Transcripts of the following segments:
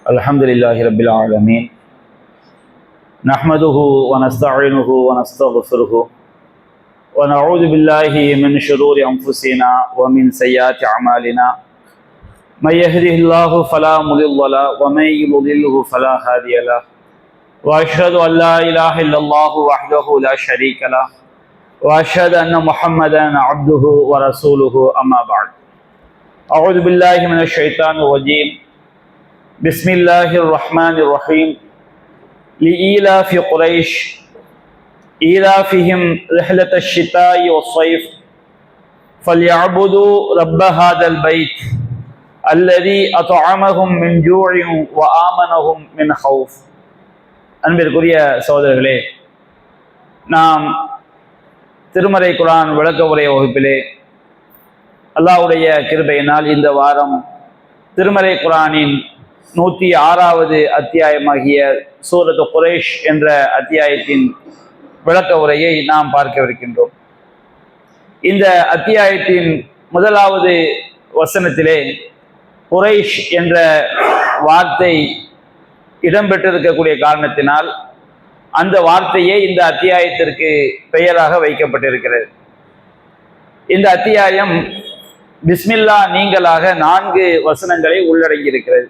الحمد لله رب العالمين نحمده ونستعينه ونستغفره ونعوذ بالله من شرور أنفسنا ومن سيئات أعمالنا من يهده الله فلا مضل له ومن يضلله فلا هادي له وأشهد أن لا إله إلا الله وحده لا شريك له وأشهد أن محمدا عبده ورسوله أما بعد أعوذ بالله من الشيطان الرجيم بسم الله الرحمن الرحيم لإيلاف قريش إيلافهم رحلة الشتاء والصيف فليعبدوا رب هذا البيت الذي أطعمهم من جوع وآمنهم من خوف. அன்பிற்குரிய சகோதரர்களே, நாம் திருமறை குர்ஆன் விளக்க உரை வகுப்பிலே அல்லாஹ்வுடைய கிருபையினால் இந்த வாரம் திருமறை குர்ஆனின் 106வது அத்தியாயமாகிய சூரத்து குரைஷ் என்ற அத்தியாயத்தின் விளக்க உரையை நாம் பார்க்கவிருக்கின்றோம். இந்த அத்தியாயத்தின் முதலாவது வசனத்திலே குரைஷ் என்ற வார்த்தை இடம்பெற்றிருக்கக்கூடிய காரணத்தினால் அந்த வார்த்தையே இந்த அத்தியாயத்திற்கு பெயராக வைக்கப்பட்டிருக்கிறது. இந்த அத்தியாயம் பிஸ்மில்லா நீங்களாக 4 வசனங்களை உள்ளடங்கியிருக்கிறது.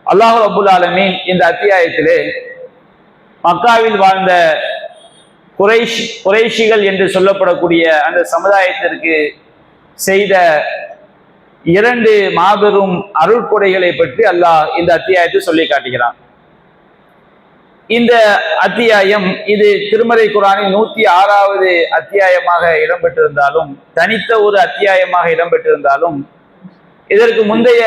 அல்லாஹ் ரப்புல் ஆலமீன் இந்த அத்தியாயத்திலே மக்காவில் வாழ்ந்த குறைஷிகள் என்று சொல்லப்படக்கூடிய அந்த சமுதாயத்திற்கு செய்த 2 மாபெரும் அருட்கொடைகளை பற்றி அல்லாஹ் இந்த அத்தியாயத்தை சொல்லி காட்டுகிறான். இந்த அத்தியாயம் இது திருமறை குர்ஆனின் 106வது அத்தியாயமாக இடம்பெற்றிருந்தாலும், தனித்த ஒரு அத்தியாயமாக இடம்பெற்றிருந்தாலும், இதற்கு முந்தைய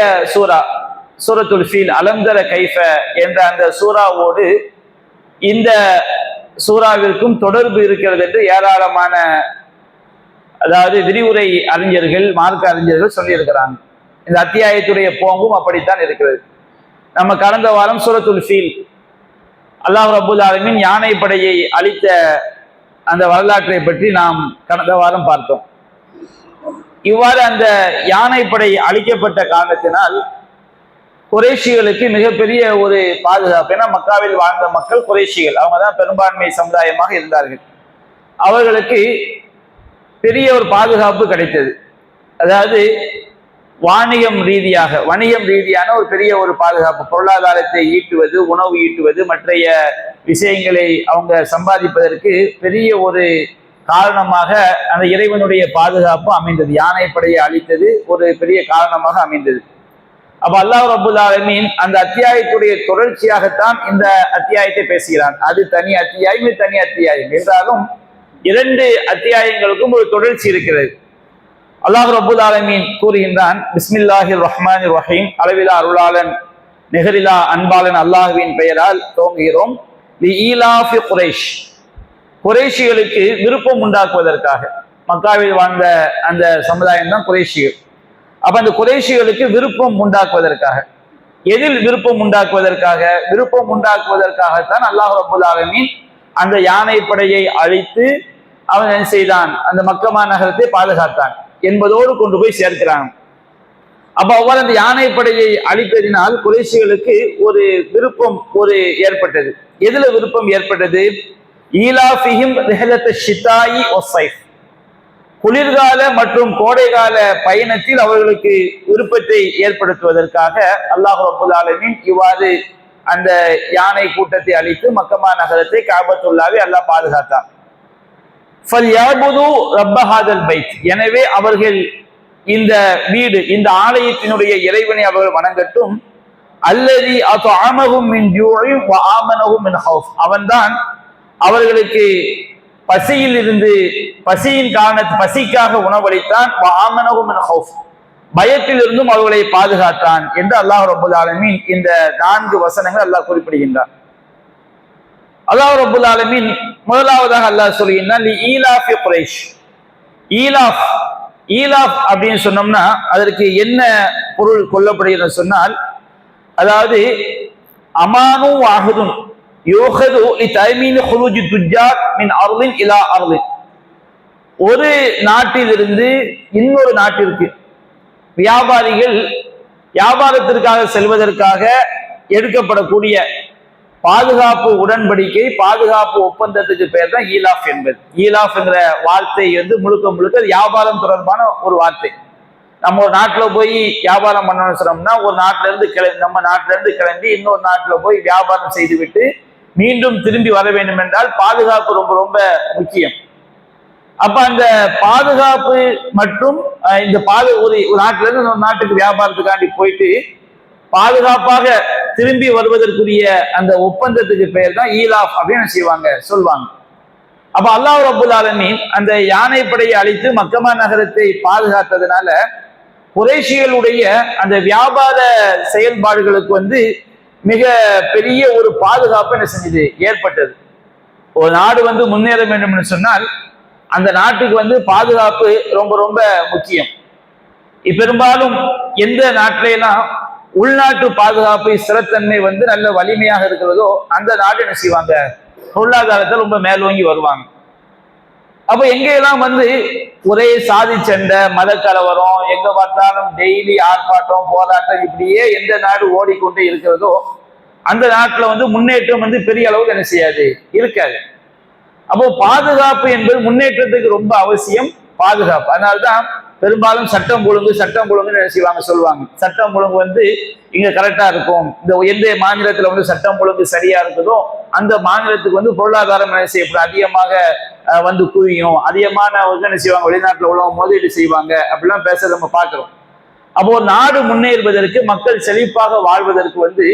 சூரத்துல் ஃபீல் அலம்தர கைஃப என்ற அந்த சூராவோடு இந்த சூறாவிற்கும் தொடர்பு இருக்கிறது என்று ஏராளமான விரிவுரை அறிஞர்கள், மார்க்க அறிஞர்கள் சொல்லியிருக்கிறாங்க. இந்த அத்தியாயத்துடைய போங்கும் அப்படித்தான் இருக்கிறது. நம்ம கடந்த வாரம் சூரத்துல் ஃபீல் அல்லாஹ் ரப்புல் ஆலமீன் யானை படையை அழித்த அந்த வரலாற்றை பற்றி நாம் கடந்த வாரம் பார்த்தோம். இவ்வாறு அந்த யானை படை அழிக்கப்பட்ட காரணத்தினால் குறைஷிகளுக்கு மிகப்பெரிய ஒரு பாதுகாப்பு. ஏன்னா மக்காவில் வாழ்ந்த மக்கள் குறைஷிகள், அவங்க தான் பெரும்பான்மை சமுதாயமாக இருந்தார்கள். அவர்களுக்கு பெரிய ஒரு பாதுகாப்பு கிடைத்தது. அதாவது வணிகம் ரீதியான ஒரு பெரிய ஒரு பாதுகாப்பு, பொருளாதாரத்தை ஈட்டுவது, உணவு ஈட்டுவது, மற்றைய விஷயங்களை அவங்க சம்பாதிப்பதற்கு பெரிய ஒரு காரணமாக அந்த இறைவனுடைய பாதுகாப்பு அமைந்தது. யானைப்படையை அழித்தது ஒரு பெரிய காரணமாக அமைந்தது. அப்ப அல்லாஹ் ரப்புல் ஆலமீன் அந்த அத்தியாயத்துடைய தொடர்ச்சியாகத்தான் இந்த அத்தியாயத்தை பேசுகிறான். அது தனி அத்தியாயம், இது தனி அத்தியாயம் என்றாலும் 2 அத்தியாயங்களுக்கும் ஒரு தொடர்ச்சி இருக்கிறது. அல்லாஹ் ரப்புல் ஆலமீன் கூறுகின்றான், பிஸ்மில்லாஹிர் ரஹ்மானிர் ரஹீம், அளவிலா அருளாளன் நிகரிலா அன்பாளன் அல்லாஹ்வின் பெயரால் துவங்குகிறோம். லிஈலாஃபி குரைஷ், குறைஷிகளுக்கு விருப்பம் உண்டாக்குவதற்காக. மக்காவில் வாழ்ந்த அந்த சமுதாயம் தான் குறைஷிகள். அப்ப அந்த குறைஷிகளுக்கு விருப்பம் உண்டாக்குவதற்காக, எதில் விருப்பம் உண்டாக்குவதற்காக? விருப்பம் உண்டாக்குவதற்காகத்தான் அல்லாஹ் ரப்புல் ஆலமீன் அந்த யானை படையை அழித்து அவன் என்ன செய்தான்? அந்த மக்கமா நகரத்தை பாதுகாத்தான் என்பதோடு கொண்டு போய் சேர்க்கிறான். அப்ப அவ்வாறு அந்த யானை படையை அழித்ததினால் குறைஷிகளுக்கு ஒரு விருப்பம் ஏற்பட்டது. எதுல விருப்பம் ஏற்பட்டது? ஈலாஃபிஹிம் ரிஹலத்த ஷிதாயி வஸ்ஸைஃப், குளிர்கால மற்றும் கோடைகால பயணத்தில் அவர்களுக்கு விருப்பத்தை ஏற்படுத்துவதற்காக அல்லாஹ் ரப்புல் ஆலமீன் இவ்வாறு அந்த யானை கூட்டத்தை அழித்து மக்கமா நகரத்தை காபத்துல்லாவை அல்லாஹ் பாதுகாத்தான். ஃபல்யஅபுது ரப்ப ஹாதல் பைத், எனவே அவர்கள் இந்த வீடு, இந்த ஆலயத்தினுடைய இறைவனை அவர்கள் வணங்கட்டும். அல்லதி அத்அமஹும் மின் ஜூஇ வ ஆமனஹும் மின் ஹௌஃப், அவன்தான் அவர்களுக்கு பசியில் இருந்து, பசிக்காக உணவளித்தான். வ ஆமனஹும் மின் ஹௌஃப், பயத்தில் இருந்தும் அவர்களை பாதுகாத்தான் என்று அல்லாஹ் ரப்புல் ஆலமீன் இந்த 4 வசனங்கள் அல்லாஹ் குறிப்பிடுகின்றான். அல்லாஹ் ரப்புல் ஆலமீன் முதலாவதாக அல்லாஹ் சொல்கின்றான், ஈலாஃபி குரைஷ். ஈலாஃப் அப்படின்னு சொன்னோம்னா அதற்கு என்ன பொருள் கொள்ளப்படுகிறது சொன்னால், அதாவது அமானு வாஹதுன் யூஹது லிதய்மீன் குரூஜி துஜ்ஜார் மின் அர்லின் இலா அர்லின், ஒரு நாட்டிலிருந்து இன்னொரு நாட்டிற்கு வியாபாரிகள் வியாபாரத்திற்காக செல்வதற்காக எடுக்கப்படக்கூடிய பாதுகாப்பு உடன்படிக்கை, பாதுகாப்பு ஒப்பந்தத்துக்கு பேர் தான் ஈலாஃப் என்பது. ஈலாஃப் என்கிற வார்த்தை வந்து முழுக்க முழுக்க வியாபாரம் தொடர்பான ஒரு வார்த்தை. நம்ம ஒரு நாட்டுல போய் வியாபாரம் பண்ணணும்னு சொன்னோம்னா, ஒரு நாட்டுல இருந்து நம்ம நாட்டுல இருந்து கிளம்பி இன்னொரு நாட்டுல போய் வியாபாரம் செய்துவிட்டு மீண்டும் திரும்பி வர வேண்டும் என்றால் பாதுகாப்பு ரொம்ப ரொம்ப முக்கியம். அப்ப அந்த பாதுகாப்பு மற்றும் இந்த ஒரு நாட்டுல இருந்து இன்னொரு நாட்டுக்கு வியாபாரத்துக்காண்டி போயிட்டு பாதுகாப்பாக திரும்பி வருவதற்குரிய அந்த ஒப்பந்தத்துக்கு பெயர் தான் ஈலாஃப் அப்படின்னு செய்வாங்க, சொல்வாங்க. அப்ப அல்லாஹ் ரப்புல் ஆலமீன் அந்த யானைப்படையை அழித்து மக்கமா நகரத்தை பாதுகாத்ததுனால குறைஷிகளுடைய அந்த வியாபார செயல்பாடுகளுக்கு வந்து மிக பெரிய ஒரு பாதுகாப்பு என்ன செஞ்சது, ஏற்பட்டது. ஒரு நாடு வந்து முன்னேற வேண்டும் என்று சொன்னால் அந்த நாட்டுக்கு வந்து பாதுகாப்பு ரொம்ப ரொம்ப முக்கியம். பெரும்பாலும் எந்த நாட்டிலாம் உள்நாட்டு பாதுகாப்பு ஸ்திரத்தன்மை வந்து நல்ல வலிமையாக இருக்கிறதோ அந்த நாடு என்ன செய்வாங்க, பொருளாதாரத்தில் ரொம்ப மேலோங்கி வருவாங்க. அப்ப எங்கெல்லாம் வந்து ஒரே சாதி சண்டை, மத கலவரம், எங்க பார்த்தாலும் டெய்லி ஆர்ப்பாட்டம் போராட்டம், இப்படியே எந்த நாடு ஓடிக்கொண்டே இருக்கிறதோ அந்த நாட்டுல வந்து முன்னேற்றம் வந்து பெரிய அளவுக்கு என்ன செய்யாது, இருக்காது. அப்போ பாதுகாப்பு என்பது முன்னேற்றத்துக்கு ரொம்ப அவசியம். பாதுகாப்பு, அதனால்தான் பெரும்பாலும் சட்டம் ஒழுங்கு என்ன செய்வாங்க, சொல்லுவாங்க. சட்டம் ஒழுங்கு வந்து இங்க கரெக்டா இருக்கும், இந்த எந்த மாநிலத்துல வந்து சட்டம் ஒழுங்கு சரியா இருக்குதோ அந்த மாநிலத்துக்கு வந்து பொருளாதாரம் என்ன செய்யப்படும், அதிகமாக வந்து குவியும், அதிகமான என்ன செய்வாங்க, வெளிநாட்டுல உள்ளவங்க முதலீடு செய்வாங்க, அப்படிலாம் பேச நம்ம பார்க்கிறோம். அப்போ ஒரு நாடு முன்னேறுவதற்கு, மக்கள் செழிப்பாக வாழ்வதற்கு வந்து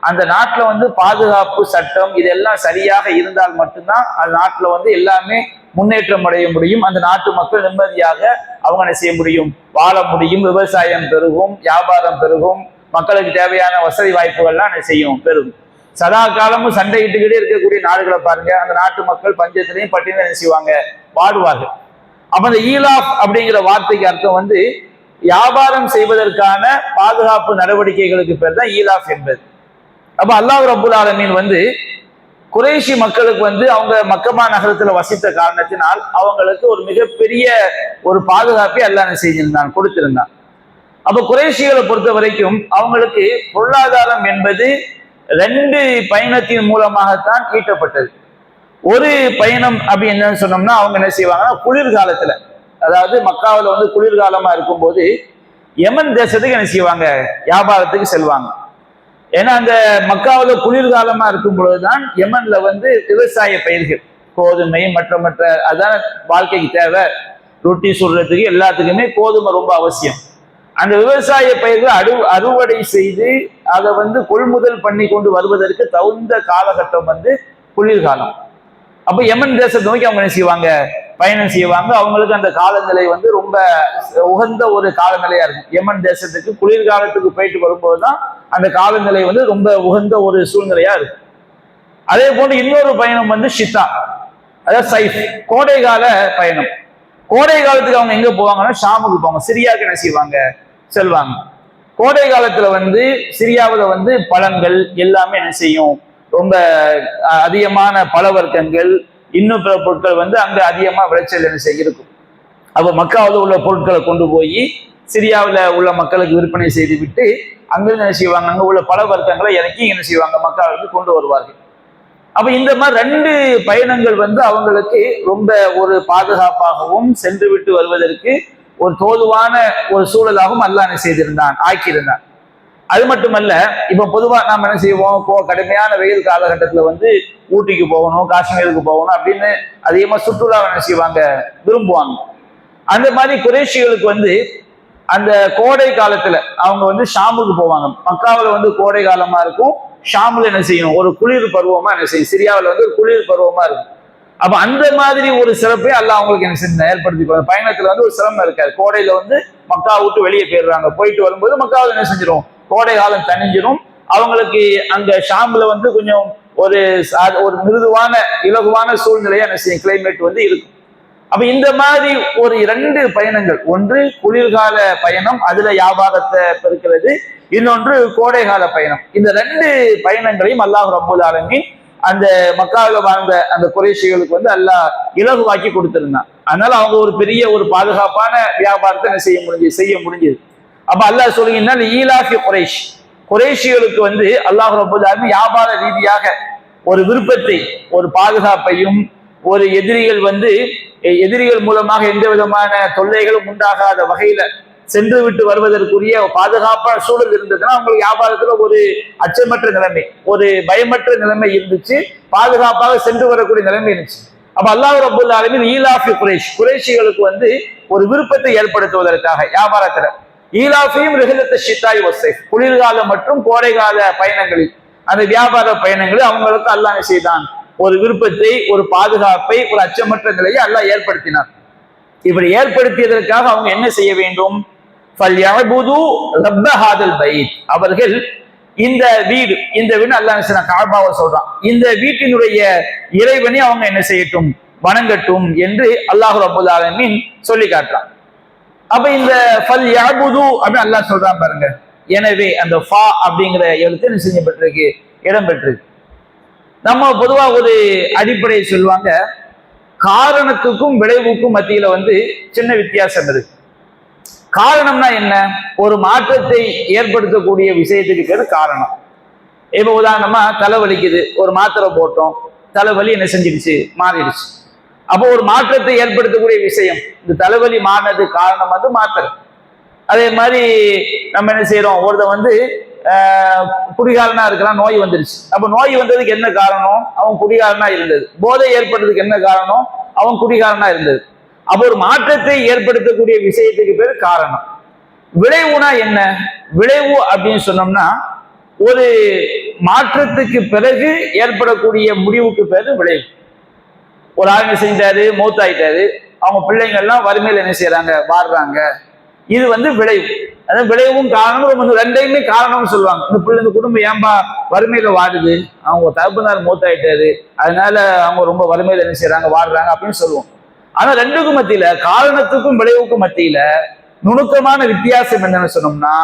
அந்த நாட்டுல வந்து பாதுகாப்பு, சட்டம் இதெல்லாம் சரியாக இருந்தால் மட்டும்தான் அந்த நாட்டுல வந்து எல்லாமே முன்னேற்றம் அடைய முடியும். அந்த நாட்டு மக்கள் நிம்மதியாக அவங்க என்ன செய்ய முடியும், வாழ முடியும். விவசாயம் பெருகும், வியாபாரம் பெருகும், மக்களுக்கு தேவையான வசதி வாய்ப்புகள்லாம் என்ன செய்யும், பெருகும். சதா காலமும் சண்டையிட்டுக்கிட்டே இருக்கக்கூடிய நாடுகளை பாருங்க, அந்த நாட்டு மக்கள் பஞ்சத்திலையும் பட்டியலும் என்ன செய்வாங்க, வாடுவார்கள். அப்ப அந்த ஈலாஃப் அப்படிங்கிற வார்த்தைக்கு அர்த்தம் வந்து வியாபாரம் செய்வதற்கான பாதுகாப்பு நடவடிக்கைகளுக்கு பேர் தான் ஈலாஃப் என்பது. அப்ப அல்லாஹ் ரப்புல் ஆலமீன் வந்து குறைஷி மக்களுக்கு வந்து அவங்க மக்கமா நகரத்துல வசித்த காரணத்தினால் அவங்களுக்கு ஒரு மிகப்பெரிய ஒரு பாதுகாப்பை அல்லாஹ் செஞ்சிருந்தான், கொடுத்திருந்தான். அப்ப குறைஷிகளை பொறுத்த வரைக்கும் அவங்களுக்கு பொருளாதாரம் என்பது 2 பயணத்தின் மூலமாகத்தான் ஈட்டப்பட்டது. ஒரு பயணம் அப்படி என்னன்னு சொன்னோம்னா, அவங்க என்ன செய்வாங்கன்னா குளிர்காலத்துல, அதாவது மக்காவில் வந்து குளிர்காலமா இருக்கும்போது யமன் தேசத்துக்கு என்ன செய்வாங்க, வியாபாரத்துக்கு செல்வாங்க. ஏன்னா அந்த மக்காவில் குளிர்காலமா இருக்கும் பொழுதுதான் யமன்ல வந்து விவசாய பயிர்கள், கோதுமை மற்ற அதான் வாழ்க்கைக்கு தேவை, ரொட்டி சுடுறதுக்கு எல்லாத்துக்குமே கோதுமை ரொம்ப அவசியம். அந்த விவசாய பயிர்கள் அறுவடை செய்து அதை வந்து கொள்முதல் பண்ணி கொண்டு வருவதற்கு தகுந்த காலகட்டம் வந்து குளிர்காலம். அப்ப யமன் தேசத்தை நோக்கி அவங்க என்ன செய்வாங்க, பயணம் செய்வாங்க. அவங்களுக்கு அந்த காலநிலை வந்து ரொம்ப உகந்த ஒரு காலநிலையா இருக்கும். யமன் தேசத்துக்கு குளிர்காலத்துக்கு போயிட்டு வரும்போதுதான் அந்த காலநிலை வந்து ரொம்ப உகந்த ஒரு சூழ்நிலையா இருக்கும். அதே போன்று இன்னொரு பயணம் வந்து ஷித்தா, அதாவது சைஃப், கோடை கால பயணம். கோடை காலத்துக்கு அவங்க எங்க போவாங்கன்னா ஷாமுக்கு போவாங்க, சிரியாவுக்கு என்ன செய்வாங்க, செல்வாங்க. கோடை காலத்துல வந்து சிரியாவில் வந்து பழங்கள் எல்லாமே என்ன செய்யும், ரொம்ப அதிகமான பல வர்க்கங்கள், இன்னும் பிற பொருட்கள் வந்து அங்க அதிகமா விளைச்சல் என்ன செய்ய இருக்கும். அப்ப மக்காவில் உள்ள பொருட்களை கொண்டு போய் சிரியாவில் உள்ள மக்களுக்கு விற்பனை செய்து விட்டு அங்கிருந்து என்ன செய்வாங்க, அங்க உள்ள பல வர்க்கங்களை இறக்கி என்ன செய்வாங்க, மக்காவுக்கு கொண்டு வருவார்கள். அப்ப இந்த மாதிரி 2 பயணங்கள் வந்து அவங்களுக்கு ரொம்ப ஒரு பாதுகாப்பாகவும் சென்று விட்டு வருவதற்கு ஒரு தோதுவான ஒரு சூழலாகவும் அல்லாஹ் என்ன செய்திருந்தான், ஆக்கியிருந்தான். அது மட்டுமல்ல, இப்ப பொதுவா நாம் என்ன செய்வோம், கடுமையான வெயில் காலகட்டத்துல வந்து ஊட்டிக்கு போகணும், காஷ்மீருக்கு போகணும் அப்படின்னு அதிகமா சுற்றுலா என்ன செய்வாங்க, விரும்புவாங்க. அந்த மாதிரி குறைஷிகளுக்கு வந்து அந்த கோடை காலத்துல அவங்க வந்து ஷாமுக்கு போவாங்க. மக்காவில் வந்து கோடை காலமா இருக்கும், ஷாமுல என்ன செய்யும், ஒரு குளிர் பருவமா என்ன செய்யும், சிரியாவில் வந்து ஒரு குளிர் பருவமா இருக்கும். அப்ப அந்த மாதிரி ஒரு சிறப்பை அல்லாஹ் அவங்களுக்கு என்ன செஞ்சு ஏற்படுத்தி, பயணத்துல வந்து ஒரு சிரமம் இருக்காது. கோடையில வந்து மக்கா விட்டு வெளியே போயிடுறாங்க, போயிட்டு வரும்போது மக்காவில் என்ன செஞ்சிடும், கோடை காலம் தணிஞ்சிடும். அவங்களுக்கு அங்க ஷாம்ல வந்து கொஞ்சம் ஒரு மிருதுவான இலகுவான சூழ்நிலையா என்ன செய்யும், கிளைமேட் வந்து இருக்கும். அப்ப இந்த மாதிரி ஒரு 2 பயணங்கள், ஒன்று குளிர்கால பயணம், அதுல வியாபாரத்தை பெருக்கிறது, இன்னொன்று கோடைகால பயணம். இந்த 2 பயணங்களையும் அல்லாஹ் ரப்புல் ஆலமீன் அந்த மக்காவில் வாழ்ந்த அந்த குறைஷிகளுக்கு வந்து அல்லாஹ் இலகுவாக்கி கொடுத்திருந்தான். அதனால அவங்க ஒரு பெரிய ஒரு பாதுகாப்பான வியாபாரத்தை செய்ய முடிஞ்சது. அப்ப அல்லாஹ் சொல்லுகின்றான் ஈலாஃபி குறைஷ், குறைஷிகளுக்கு வந்து அல்லாஹ் ரப்பல் ஆலமீன் வியாபார ரீதியாக ஒரு விருப்பத்தை, ஒரு பாதுகாப்பையும், ஒரு எதிரிகள் மூலமாக எந்த விதமான தொல்லைகளும் உண்டாகாத வகையில சென்று விட்டு வருவதற்குரிய பாதுகாப்பான சூழல் இருந்ததுன்னா அவங்களுக்கு வியாபாரத்துல ஒரு அச்சமற்ற நிலைமை, ஒரு பயமற்ற நிலைமை இருந்துச்சு, பாதுகாப்பாக சென்று வரக்கூடிய நிலைமை இருந்துச்சு. அப்ப அல்லாஹ் ரப்பல் ஆலமீன் ஈலாஃபி குறைஷ், குறைஷிகளுக்கு வந்து ஒரு விருப்பத்தை ஏற்படுத்துவதற்காக வியாபாரத்துல ஈலாஃபியும் ரிஹலத்த ஷித்தாய் வஸ்ஸைஃப், குளிர்கால மற்றும் கோடைகால பயணங்களில், அந்த வியாபார பயணங்களில் அவங்களுக்கு அல்லாஹ் செய்தான் ஒரு விருப்பத்தை, ஒரு பாதுகாப்பை, ஒரு அச்சமற்ற நிலையை அல்லாஹ் ஏற்படுத்தினார். இப்படி ஏற்படுத்தியதற்காக அவங்க என்ன செய்ய வேண்டும்? அவர்கள் இந்த வீடு, இந்த வீடு அல்லாஹ் காபாவை சொல்றான், இந்த வீட்டினுடைய இறைவனை அவங்க என்ன செய்யட்டும்? வணங்கட்டும் என்று அல்லாஹ் ரப்பல் ஆலமீன் சொல்லி காட்டுறான். அப்ப இந்த ஃபல் யஅபுது அப்படின்னு அல்லாஹ் சொல்றான் பாருங்க. எனவே அந்த ஃபா அப்படிங்கிற எழுத்து என்ன செய்யப்பட்டிருக்கு? இடம் பெற்றிருக்கு. நம்ம பொதுவா ஒரு அடிப்படையை சொல்லுவாங்க, காரணத்துக்கும் விளைவுக்கும் மத்தியில வந்து சின்ன வித்தியாசம் இருக்கு. காரணம்னா என்ன? ஒரு மாற்றத்தை ஏற்படுத்தக்கூடிய விஷயத்துக்கு பேரு காரணம். இப்ப உதாரணமா தலைவலிக்குது, ஒரு மாத்திரை போட்டோம், தலைவலி என்ன செஞ்சிடுச்சு? மாறிடுச்சு. அப்போ ஒரு மாற்றத்தை ஏற்படுத்தக்கூடிய விஷயம், இந்த தலைவலி மாறினதுக்கு காரணம் வந்து மாத்திரை. அதே மாதிரி நம்ம என்ன செய்யறோம்? ஒருத்தன் வந்து குடிகாரனா இருக்கிறான், நோய் வந்துருச்சு. அப்ப நோய் வந்ததுக்கு என்ன காரணம்? அவன் குடிகாரனா இருந்தது. போதை ஏற்பட்டதுக்கு என்ன காரணம்? அவன் குடிகாரனா இருந்தது. அப்போ ஒரு மாற்றத்தை ஏற்படுத்தக்கூடிய விஷயத்துக்கு பேர் காரணம். விளைவுனா என்ன? விளைவு அப்படின்னு சொன்னோம்னா ஒரு மாற்றத்துக்கு பிறகு ஏற்படக்கூடிய முடிவுக்கு பேரு விளைவு. ஒரு ஆள் என்ன செஞ்சாரு? மௌத்தாயிட்டாரு, அவங்க பிள்ளைங்கள்லாம் வறுமையில என்ன செய்யறாங்க? வாடுறாங்க. இது வந்து விளைவு. அதாவது விளைவும் காரணமும் ரெண்டையுமே காரணம்னு சொல்லுவாங்க. இந்த குடும்பம் ஏன்பா வறுமையில வாடுது? அவங்க தகப்பனார் மூத்தாயிட்டாரு, அதனால அவங்க ரொம்ப வறுமையில என்ன செய்யறாங்க? வாடுறாங்க அப்படின்னு சொல்லுவோம். ஆனா ரெண்டுக்கும் மத்தியில, காரணத்துக்கும் விளைவுக்கும் மத்தியில நுணுக்கமான வித்தியாசம் என்னன்னு சொன்னோம்னா,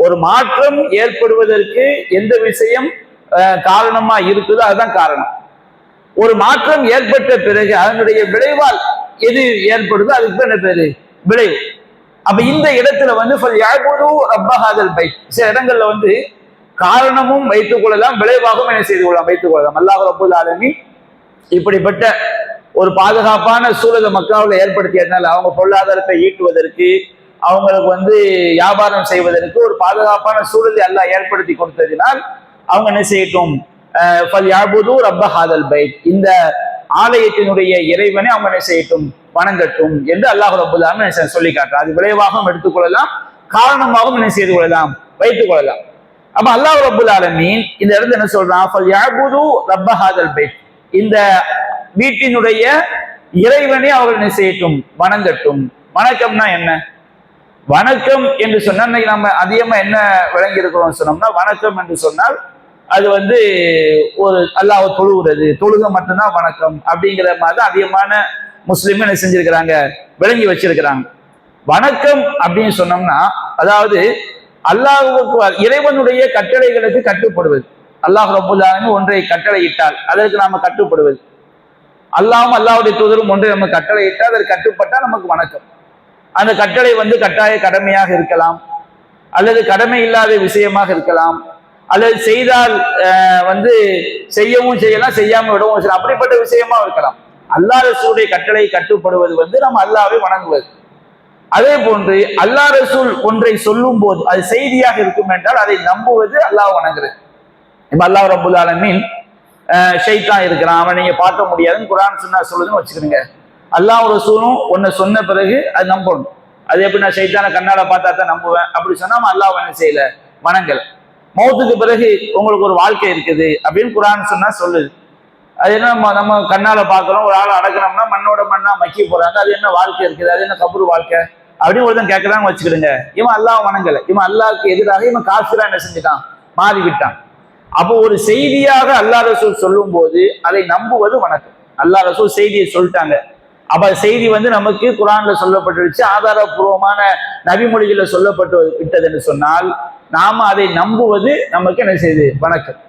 ஒரு மாற்றம் ஏற்படுவதற்கு எந்த விஷயம் காரணமா இருக்குதோ அதுதான் காரணம். ஒரு மாற்றம் ஏற்பட்ட பிறகு அதனுடைய விளைவால் எது ஏற்படுதோ அதுக்கு என்ன பேரு? விளைவு. அப்ப இந்த இடத்துல வந்து சில இடங்கள்ல வந்து காரணமும் வைத்துக் கொள்ளலாம், விளைவாகவும் என்ன செய்து கொள்ளலாம்? வைத்துக் கொள்ளலாம். அல்லாஹ் ரப்பல் ஆலமீன் இப்படிப்பட்ட ஒரு பாதுகாப்பான சூழலை மக்காவுல ஏற்படுத்தியதுனால அவங்க பொருளாதாரத்தை ஈட்டுவதற்கு, அவங்களுக்கு வந்து வியாபாரம் செய்வதற்கு ஒரு பாதுகாப்பான சூழலை அல்லாஹ் ஏற்படுத்தி கொடுத்ததினால் அவங்க என்ன செய்யட்டும்? இந்த ஆலயத்தினுடைய இறைவனை அவங்க என்ன செய்யட்டும்? வணங்கட்டும் என்று அல்லாஹ் ரப்பல் ஆலமீன் சொல்லி காட்டுறார். அது விளைவாகவும் எடுத்துக்கொள்ளலாம், காரணமாகவும் என்ன செய்து கொள்ளலாம்? வைத்துக் கொள்ளலாம். அப்ப அல்லாஹ் ரப்பல் ஆலமீன் இந்த இடத்துல என்ன சொல்றான்? இந்த வீட்டினுடைய இறைவனை அவர்கள் என்ன செய்யட்டும்? வணங்கட்டும். வணக்கம்னா என்ன? வணக்கம் என்று சொன்னா நம்ம அதிகமா என்ன விளங்கி இருக்கிறோம் சொன்னோம்னா, வணக்கம் என்று சொன்னால் அது வந்து ஒரு அல்லாஹ்வை தொழுகிறது, தொழுக மட்டும்தான் வணக்கம் அப்படிங்கிற மாதிரி அதிகமான முஸ்லிம் என்ன செஞ்சிருக்கிறாங்க? விளங்கி வச்சிருக்கிறாங்க. வணக்கம் அப்படின்னு சொன்னோம்னா அதாவது அல்லாஹ்வுக்கு, இறைவனுடைய கட்டளைகளுக்கு கட்டுப்படுவது. அல்லாஹ் ரப்பல் ஆலமீன் ஒன்றை கட்டளையிட்டால் அதற்கு நாம கட்டுப்படுவது. அல்லாஹ்வும் அல்லாஹ்வுடைய தூதரும் ஒன்றை நம்ம கட்டளையிட்டால் அதற்கு கட்டுப்பட்டா நமக்கு வணக்கம். அந்த கட்டளை வந்து கட்டாய கடமையாக இருக்கலாம், அல்லது கடமை இல்லாத விஷயமாக இருக்கலாம், அல்லது செய்தால் வந்து செய்யவும் செய்யலாம், செய்யாம விடவும் செய்யலாம், அப்படிப்பட்ட விஷயமா இருக்கலாம். அல்லாஹ் ரசூலுடைய கட்டளை கட்டுப்படுவது வந்து நம்ம அல்லாஹ்வை வணங்குவது. அதே போன்று அல்லாஹ் ரசூல் ஒன்றை சொல்லும் போது அது செய்தியாக இருக்கும் என்றால் அதை நம்புவது அல்லாஹ் வணங்குறது. இப்ப அல்லாஹ் ரப்பல் ஆலமீன் ஷைத்தான் இருக்கிறான், அவன் நீங்க பார்க்க முடியாதுன்னு குர்ஆன் சுன்னா சொல்லுதுன்னு வச்சுக்கிறீங்க. அல்லாஹ் ரசூலும் ஒன்னை சொன்ன பிறகு அது நம்பணும். அது எப்படி நான் ஷைத்தானை கண்ணால பார்த்தா தான் நம்புவேன் அப்படி சொன்னா அல்லாஹ் என்ன செய்யல? வணங்கல. மௌத்துக்கு பிறகு உங்களுக்கு ஒரு வாழ்க்கை இருக்குது அப்படின்னு குர்ஆன் சொன்னா சொல்லுது. அது என்ன? நம்ம கண்ணால பாக்குறோம், ஒரு ஆளை அடக்கணும்னா மண்ணோட மண்ணா மக்கி போறாங்க, அது என்ன வாழ்க்கை இருக்குது? அது என்ன கபரு வாழ்க்கை அப்படின்னு ஒருத்தன் கேட்கறான்னு வச்சுக்கிடுங்க. இவன் அல்லாஹ் வணங்கல, இவன் அல்லாஹ்க்கு எதிராக இவன் காஃபிரா என்ன செஞ்சுட்டான்? மாறிவிட்டான். அப்போ ஒரு செய்தியாக அல்லாஹ் ரசூல் சொல்லும் போது அதை நம்புவது வணக்கம். அல்லாஹ் ரசூல் செய்தியை சொல்லிட்டாங்க, அப்ப செய்தி வந்து நமக்கு குர்ஆன்ல சொல்லப்பட்டுருச்சு, ஆதாரபூர்வமான நபிமொழிகளை சொல்லப்பட்டு விட்டது என்று சொன்னால் நாம அதை நம்புவது நமக்கு என்ன செய்யுது? வணக்கம்.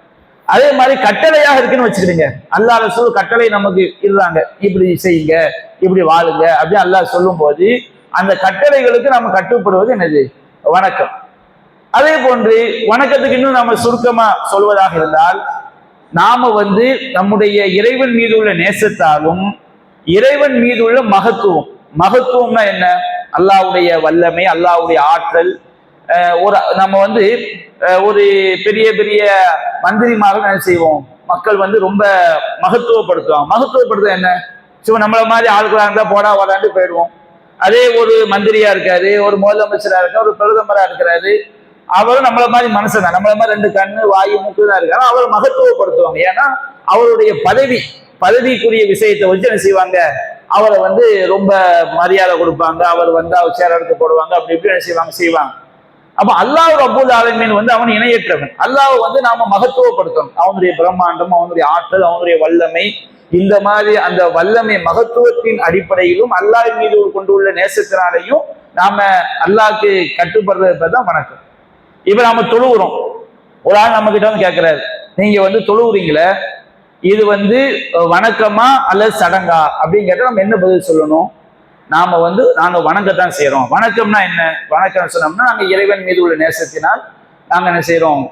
அதே மாதிரி கட்டளையாக இருக்குன்னு வச்சுக்கிடுங்க. அல்லாஹ் ரசூல் கட்டளை நமக்கு இருறாங்க, இப்படி செய்யுங்க, இப்படி வாழுங்க அப்படின்னு அல்லாஹ் சொல்லும் போது அந்த கட்டளைகளுக்கு நம்ம கட்டுப்படுவது என்னது? வணக்கம். அதே போன்று வணக்கத்துக்கு இன்னும் நம்ம சுருக்கமா சொல்வதாக இருந்தால், நாம நம்முடைய இறைவன் மீது உள்ள நேசத்தாலும் இறைவன் மீது உள்ள மகத்துவம்னா என்ன? அல்லாஹ்வுடைய வல்லமை, அல்லாஹ்வுடைய ஆற்றல். நம்ம ஒரு பெரிய பெரிய மந்திரிமாக என்ன செய்வோம், மக்கள் ரொம்ப மகத்துவப்படுத்துவாங்க. மகத்துவப்படுத்த என்ன? சும்மா நம்மள மாதிரி ஆட்களா இருந்தா போடா வராண்டு போயிடுவோம். அதே ஒரு மந்திரியா இருக்காரு, ஒரு முதலமைச்சரா இருக்காரு, ஒரு பிரதமரா இருக்கிறாரு, அவரும் நம்மள மாதிரி மனுஷன் தான், நம்மள மாதிரி 2 கண்ணு வாயு மூக்கு தான் இருக்காரு, அவரை மகத்துவப்படுத்துவாங்க. ஏன்னா அவருடைய பதவிக்குரிய விஷயத்தை வச்சு என்ன செய்வாங்க, அவரை ரொம்ப மரியாதை கொடுப்பாங்க. அவர் அவர் சேர எடுத்து போடுவாங்க, அப்படி இப்படி என்ன செய்வாங்க. அப்ப அல்லாஹ் ரப்பல் ஆலமீன் அவன் இணையற்றவன். அல்லாஹ் நாம மகத்துவப்படுத்தணும். அவனுடைய பிரம்மாண்டம், அவனுடைய ஆற்றல், அவனுடைய வல்லமை, இந்த மாதிரி அந்த வல்லமை மகத்துவத்தின் அடிப்படையிலும் அல்லாஹ் மீது கொண்டுள்ள நேசத்தினாலையும் நாம அல்லாஹ்க்கு கட்டுப்படுறதுதான் வணக்கம். இப்ப நாம தொழுகிறோம். ஒரு ஆள் நம்ம கிட்ட கேட்கிறாரு, நீங்க தொழுவுறீங்களே, இது வணக்கமா அல்லது சடங்கா அப்படின்னு கேட்டா நம்ம என்ன பதில் சொல்லணும்? நாம நாங்க வணங்கத்தான் செய்யறோம். வணக்கம்னா என்ன? வணக்கம் சொன்னோம்னா நாங்க இறைவன் மீது உள்ள நேசத்தினால் நாங்க என்ன செய்யறோம்,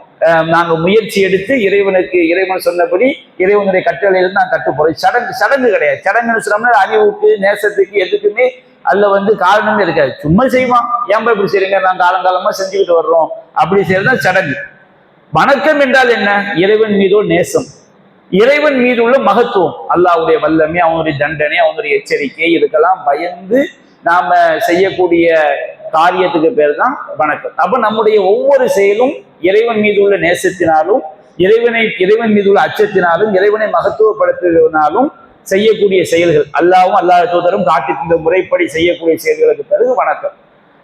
நாங்க முயற்சி எடுத்து இறைவன் சொன்னபடி இறைவனுடைய கட்டளையிலிருந்து நாங்க கட்டுப்போறோம். சடங்கு கிடையாது. சடங்குன்னு சொன்னோம்னா அறிவுக்கு, நேசத்துக்கு, எதுக்குமே அதுல காரணமே இருக்காது. சும்மா செய்வான், ஏன் இப்படி செய்றீங்க, நாங்க காலங்காலமா செஞ்சுக்கிட்டு வர்றோம், அப்படி செய்யறதுதான் சடங்கு. வணக்கம் என்றால் என்ன? இறைவன் மீது நேசம், இறைவன் மீது உள்ள மகத்துவம், அல்லாஹ்வுடைய வல்லமை, அவனுடைய தண்டனை, அவனுடைய எச்சரிக்கை, இதுக்கெல்லாம் பயந்து நாம செய்யக்கூடிய காரியத்துக்கு பேர் தான் வணக்கம். அப்ப நம்முடைய ஒவ்வொரு செயலும் இறைவன் மீது உள்ள நேசத்தினாலும் இறைவன் மீது உள்ள அச்சத்தினாலும் இறைவனை மகத்துவப்படுத்துவதனாலும் செய்யக்கூடிய செயல்கள், அல்லாஹ்வும் அல்லாஹ் தூதரும் காட்டி தந்த முறைப்படி செய்யக்கூடிய செயல்களுக்கு பிறகு வணக்கம்.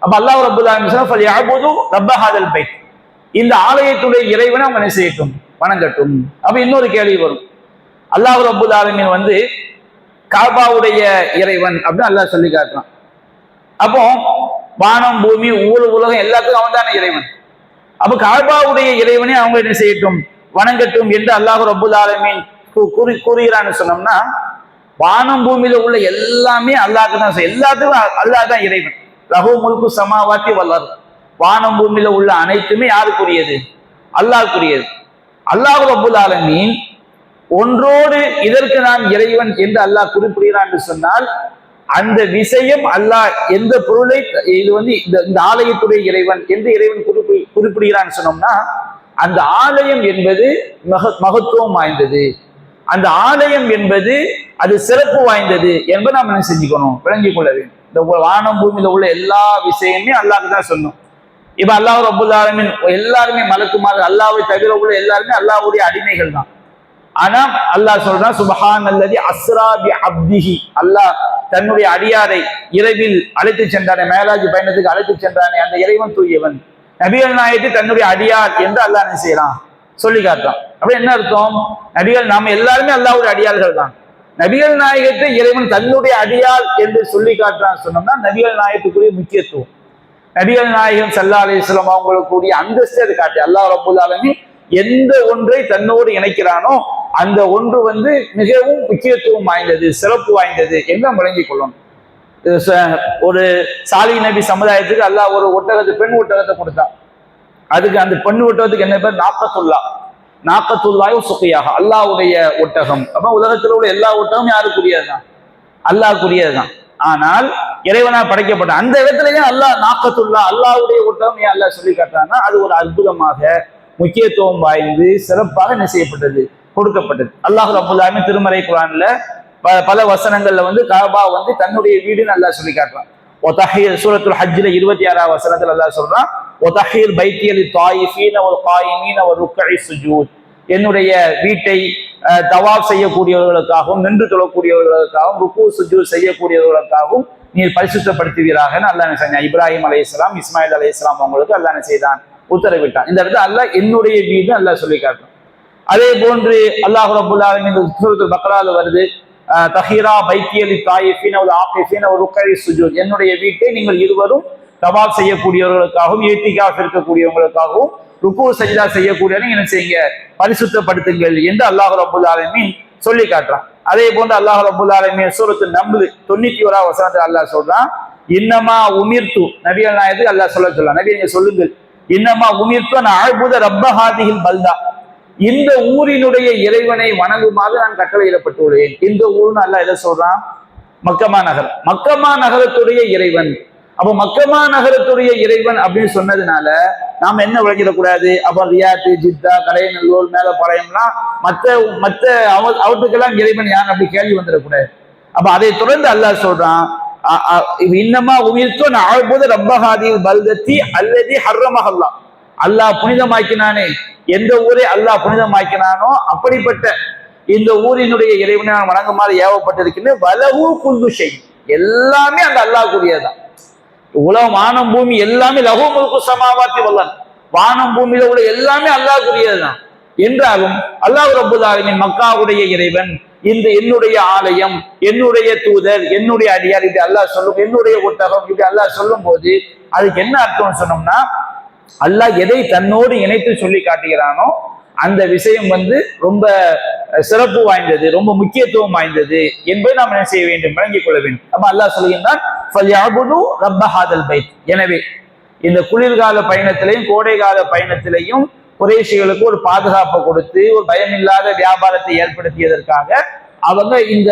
அப்ப அல்லாஹ் ரப்பல் ஆலமீன் ஃபல்யஅபுது ரப்ப ஹாதல் பைத், இந்த ஆலயத்துடைய இறைவனை அவங்க என்ன செய்யட்டும், வணங்கட்டும். அப்ப இன்னொரு கேள்வி வரும், அல்லாஹ் ரப்பல் ஆலமீன் காபாவுடைய இறைவன் அப்படின்னு அல்லாஹ் சொல்லி காட்டுறான். அப்போ வானம், பூமி, உலகம் எல்லாத்துக்கும் அவன் தானே இறைவன். அப்ப காபாவுடைய இறைவனை அவங்க என்ன செய்யட்டும், வணங்கட்டும் என்று அல்லாஹ் ரப்பல் ஆலமீன் கூறுகிறான்னு சொன்னோம்னா, வானம் பூமியில உள்ள எல்லாமே அல்லாஹ்க்கு தான், எல்லாத்துக்கும் அல்லாஹ் தான் இறைவன். லஹு முல்கு ஸமாவாத்தி வல் அர்த், வானம் பூமியில உள்ள அனைத்துமே யாருக்குரியது? அல்லாஹ்க்குரியது. அல்லாஹ் ரப்பல் ஆலமீன் ஒன்றோடு இதற்கு நான் இறைவன் என்று அல்லாஹ் குறிப்பிடுகிறான் என்று சொன்னால், அந்த விஷயம் அல்லாஹ் எந்த பொருளை இது இந்த ஆலயத்துடைய இறைவன் என்று இறைவன் குறிப்பிடுகிறான்னு சொன்னோம்னா, அந்த ஆலயம் என்பது மகத்துவம் வாய்ந்தது, அந்த ஆலயம் என்பது அது சிறப்பு வாய்ந்தது என்பதை நாம் என்ன செஞ்சுக்கணும், விளங்கிக் கொள்ள வேண்டும். இந்த வானம் பூமியில உள்ள எல்லா விஷயமே அல்லாஹ்க்கு தான் சொன்னோம். இப்ப அல்லாஹ் ரப்பல் ஆலமீன் எல்லாருமே மலக்குமார், அல்லாஹ்வை தவிர உள்ள எல்லாருமே அல்லாஹ்வுடைய அடிமைகள் தான். ஆனா அல்லாஹ் சொல்றான், சுப்ஹானல்லதி அஸ்ரா பி அப்திஹி, அல்லாஹ் தன்னுடைய அடியாரை இரவில் அழைத்து சென்றானே, மேலாஜ் பயணத்துக்கு அழைத்து சென்றானே, அந்த இறைவன் தூயவன். நபிகள் நாயகத்தை தன்னுடைய அடியார் என்று அல்லாஹ் என்ன செய்யறான், சொல்லி காட்டுறான். அப்ப என்ன அர்த்தம்? நபிகள் நாம எல்லாருமே அல்லாஹ்வுடைய அடியார்கள் தான். நபிகள் நாயகத்தை இறைவன் தன்னுடைய அடியார் என்று சொல்லி காட்டுறான்னு சொன்னோம்னா, நபிகள் நாயகத்துக்குரிய முக்கியத்துவம், நபிகள் நாயகம் ஸல்லல்லாஹு அலைஹி வஸல்லம் அவங்களுக்கு கூடிய அந்தஸ்து அது காட்டி, அல்லாஹ் ரப்பல் ஆலமீன் எந்த ஒன்றை தன்னோடு இணைக்கிறானோ அந்த ஒன்று மிகவும் முக்கியத்துவம் வாய்ந்தது, சிறப்பு வாய்ந்தது என்று விளங்கிக் கொள்ளணும். ஒரு சாலிஹ் நபி சமுதாயத்துக்கு அல்லாஹ் ஒரு பெண் ஒட்டகத்தை கொடுத்தான். அதுக்கு அந்த பெண் ஒட்டகத்துக்கு என்ன பேர்? நாக்கத்துல்லாஹி சுகியாக, அல்லாஹ்வுடைய ஒட்டகம். அப்ப உலகத்தில் உள்ள எல்லா ஒட்டகமும் யாருக்குரியதுதான்? அல்லாஹ்க்குரியதுதான். ஆனால் இறைவனால் படைக்கப்பட்ட அந்த இடத்துலயே அல்லாஹ் நாக்கத்துல்லா, அல்லாஹ்வுடைய ஒட்டகம் ஏன் அல்லாஹ் சொல்லி காட்டுறான்னா, அது ஒரு அற்புதமாக முக்கியத்துவம் வாய்ந்து சிறப்பாக என்ன செய்யப்பட்டது, கொடுக்கப்பட்டது. அல்லாஹ் ரப்பல் ஆலமீன் திருமறை குர்ஆன்ல பல வசனங்கள்ல காபா தன்னுடைய வீடுன்னு அல்லாஹ் சொல்லி காட்டுறான். ஒதஹீர் சூரத்துல் ஹஜ்ல 26ஆம் வசனத்துல அல்லாஹ் சொல்றான், ஒதஹீர் பைத்திய லித்தாயிஃபீன வல் காயிமீன வ ருக்இ சுஜூத், என்னுடைய வீட்டை தவாப் செய்யக்கூடியவர்களுக்காகவும், நின்று தொழக்கூடியவர்களுக்காகவும், ருக்கு சுஜூத் செய்யக்கூடியவர்களுக்காகவும் நீர் பரிசுத்தப்படுத்துவீராக அல்லாஹ் என்ன செஞ்சான்? இப்ராஹிம் அலைஹிஸ்ஸலாம், இஸ்மாயில் அலைஹிஸ்ஸலாம் அவங்களுக்கு அல்லாஹ் என்ன செய்தான்? உத்தரவிட்டான். இந்த இடத்துல அல்லாஹ் என்னுடைய வீடு அல்லாஹ் சொல்லி காட்டுறான். அதே போன்று அல்லாஹ் ரப்பல் ஆலமீன் சூரத்துல் பக்ரால வருது, தஹீரா பைத்திய லித்தாயிஃபீன வல் ஆகிஃபீன வ ருக்இ சுஜூத், என்னுடைய வீட்டை நீங்கள் இருவரும் தவாப் செய்யக்கூடியவர்களுக்காகவும், இத்திகாஃப் இருக்கக்கூடியவங்களுக்காகவும், ருக்கு சஜ்தா செய்யக்கூடியவங்க என்ன செய்யுங்க, பரிசுத்தப்படுத்துங்கள் என்று அல்லாஹ் ரப்பல் ஆலமீன் சொல்லி காட்டுறான். அதே போன்று அல்லாஹ் ரப்பல் ஆலமீன் சூரத்துல் நம்ல் 91ஆம் வசனத்தில் அல்லாஹ் சொல்றான், இன்னமா உமிர்து, நபிகள் நாயகத்துக்கு அல்லாஹ் சொல்றான், நபி நீங்க சொல்லுங்கள், இன்னமா உமிர்த்து அஅ்புத ரப்ப ஹாதிஹில் பல்தா, இந்த ஊரினுடைய இறைவனை வணங்குமாறு நான் கட்டளையிடப்பட்டுள்ளேன். இந்த ஊர்னு அல்லாஹ் எதை சொல்றான்? மக்கமா நகர். மக்கமா நகரத்துடைய இறைவன். அப்ப மக்கமா நகரத்துடைய இறைவன் அப்படின்னு சொன்னதுனால நாம என்ன விளங்கிடக்கூடாது? அப்ப ரியாத்து, ஜித்தா, கடையநல்லூர், மேலப்பாளையம்லாம் மற்ற அவற்றுக்கெல்லாம் இறைவன் யார் அப்படி கேள்வி வந்துடக்கூடாது. அப்ப அதை தொடர்ந்து அல்லாஹ் சொல்றான், இன்னமா உமிர்த்து அஅ்புத ரப்ப ஹாதிஹில் பல்தத்தி அல்லதி ஹர்ரமஹல்லாஹ், அல்லாஹ் புனிதமாக்கினானே, எந்த ஊரை அல்லாஹ் புனிதமாக்கினானோ அப்படிப்பட்ட இந்த ஊரினுடைய இறைவனை நான் வணங்குமாறு ஏவப்பட்டிருக்கின்றேன். வலஹு குல்லு ஷை, எல்லாமே அந்த அல்லாஹ்வுடையதுதான். உலகம், வானம், பூமி எல்லாமே லஹு முல்கு ஸமாவாத்தி வல் அர்த், வானம் பூமியில உள்ள எல்லாமே அல்லாஹ்வுடையதுதான். என்றாலும் அல்லாஹ் ரப்பல் ஆலமீன் மக்காவுடைய இறைவன், இந்த என்னுடைய ஆலயம், என்னுடைய தூதர், என்னுடைய அடியார், இப்படி அல்லாஹ் சொல்லும், என்னுடைய ஒட்டகம், இப்படி அல்லாஹ் சொல்லும் போது அதுக்கு என்ன அர்த்தம் சொன்னோம்னா, அல்லாஹ் எதை தன்னோடு இணைத்து சொல்லி காட்டுகிறானோ அந்த விஷயம் ரொம்ப சிறப்பு வாய்ந்தது, ரொம்ப முக்கியத்துவம் வாய்ந்தது என்பதை நாம் என்ன செய்ய வேண்டும்? விளங்கிக் கொள்ள வேண்டும். அப்ப அல்லாஹ் சொல்கின்றான், ஃபல்யஅ்புது ரப்ப ஹாதல் பைத். எனவே இந்த குளிர்கால பயணத்திலையும் கோடைகால பயணத்திலையும் குறைஷிகளுக்கு ஒரு பாதுகாப்பை கொடுத்து ஒரு பயமில்லாத வியாபாரத்தை ஏற்படுத்தியதற்காக அவங்க இந்த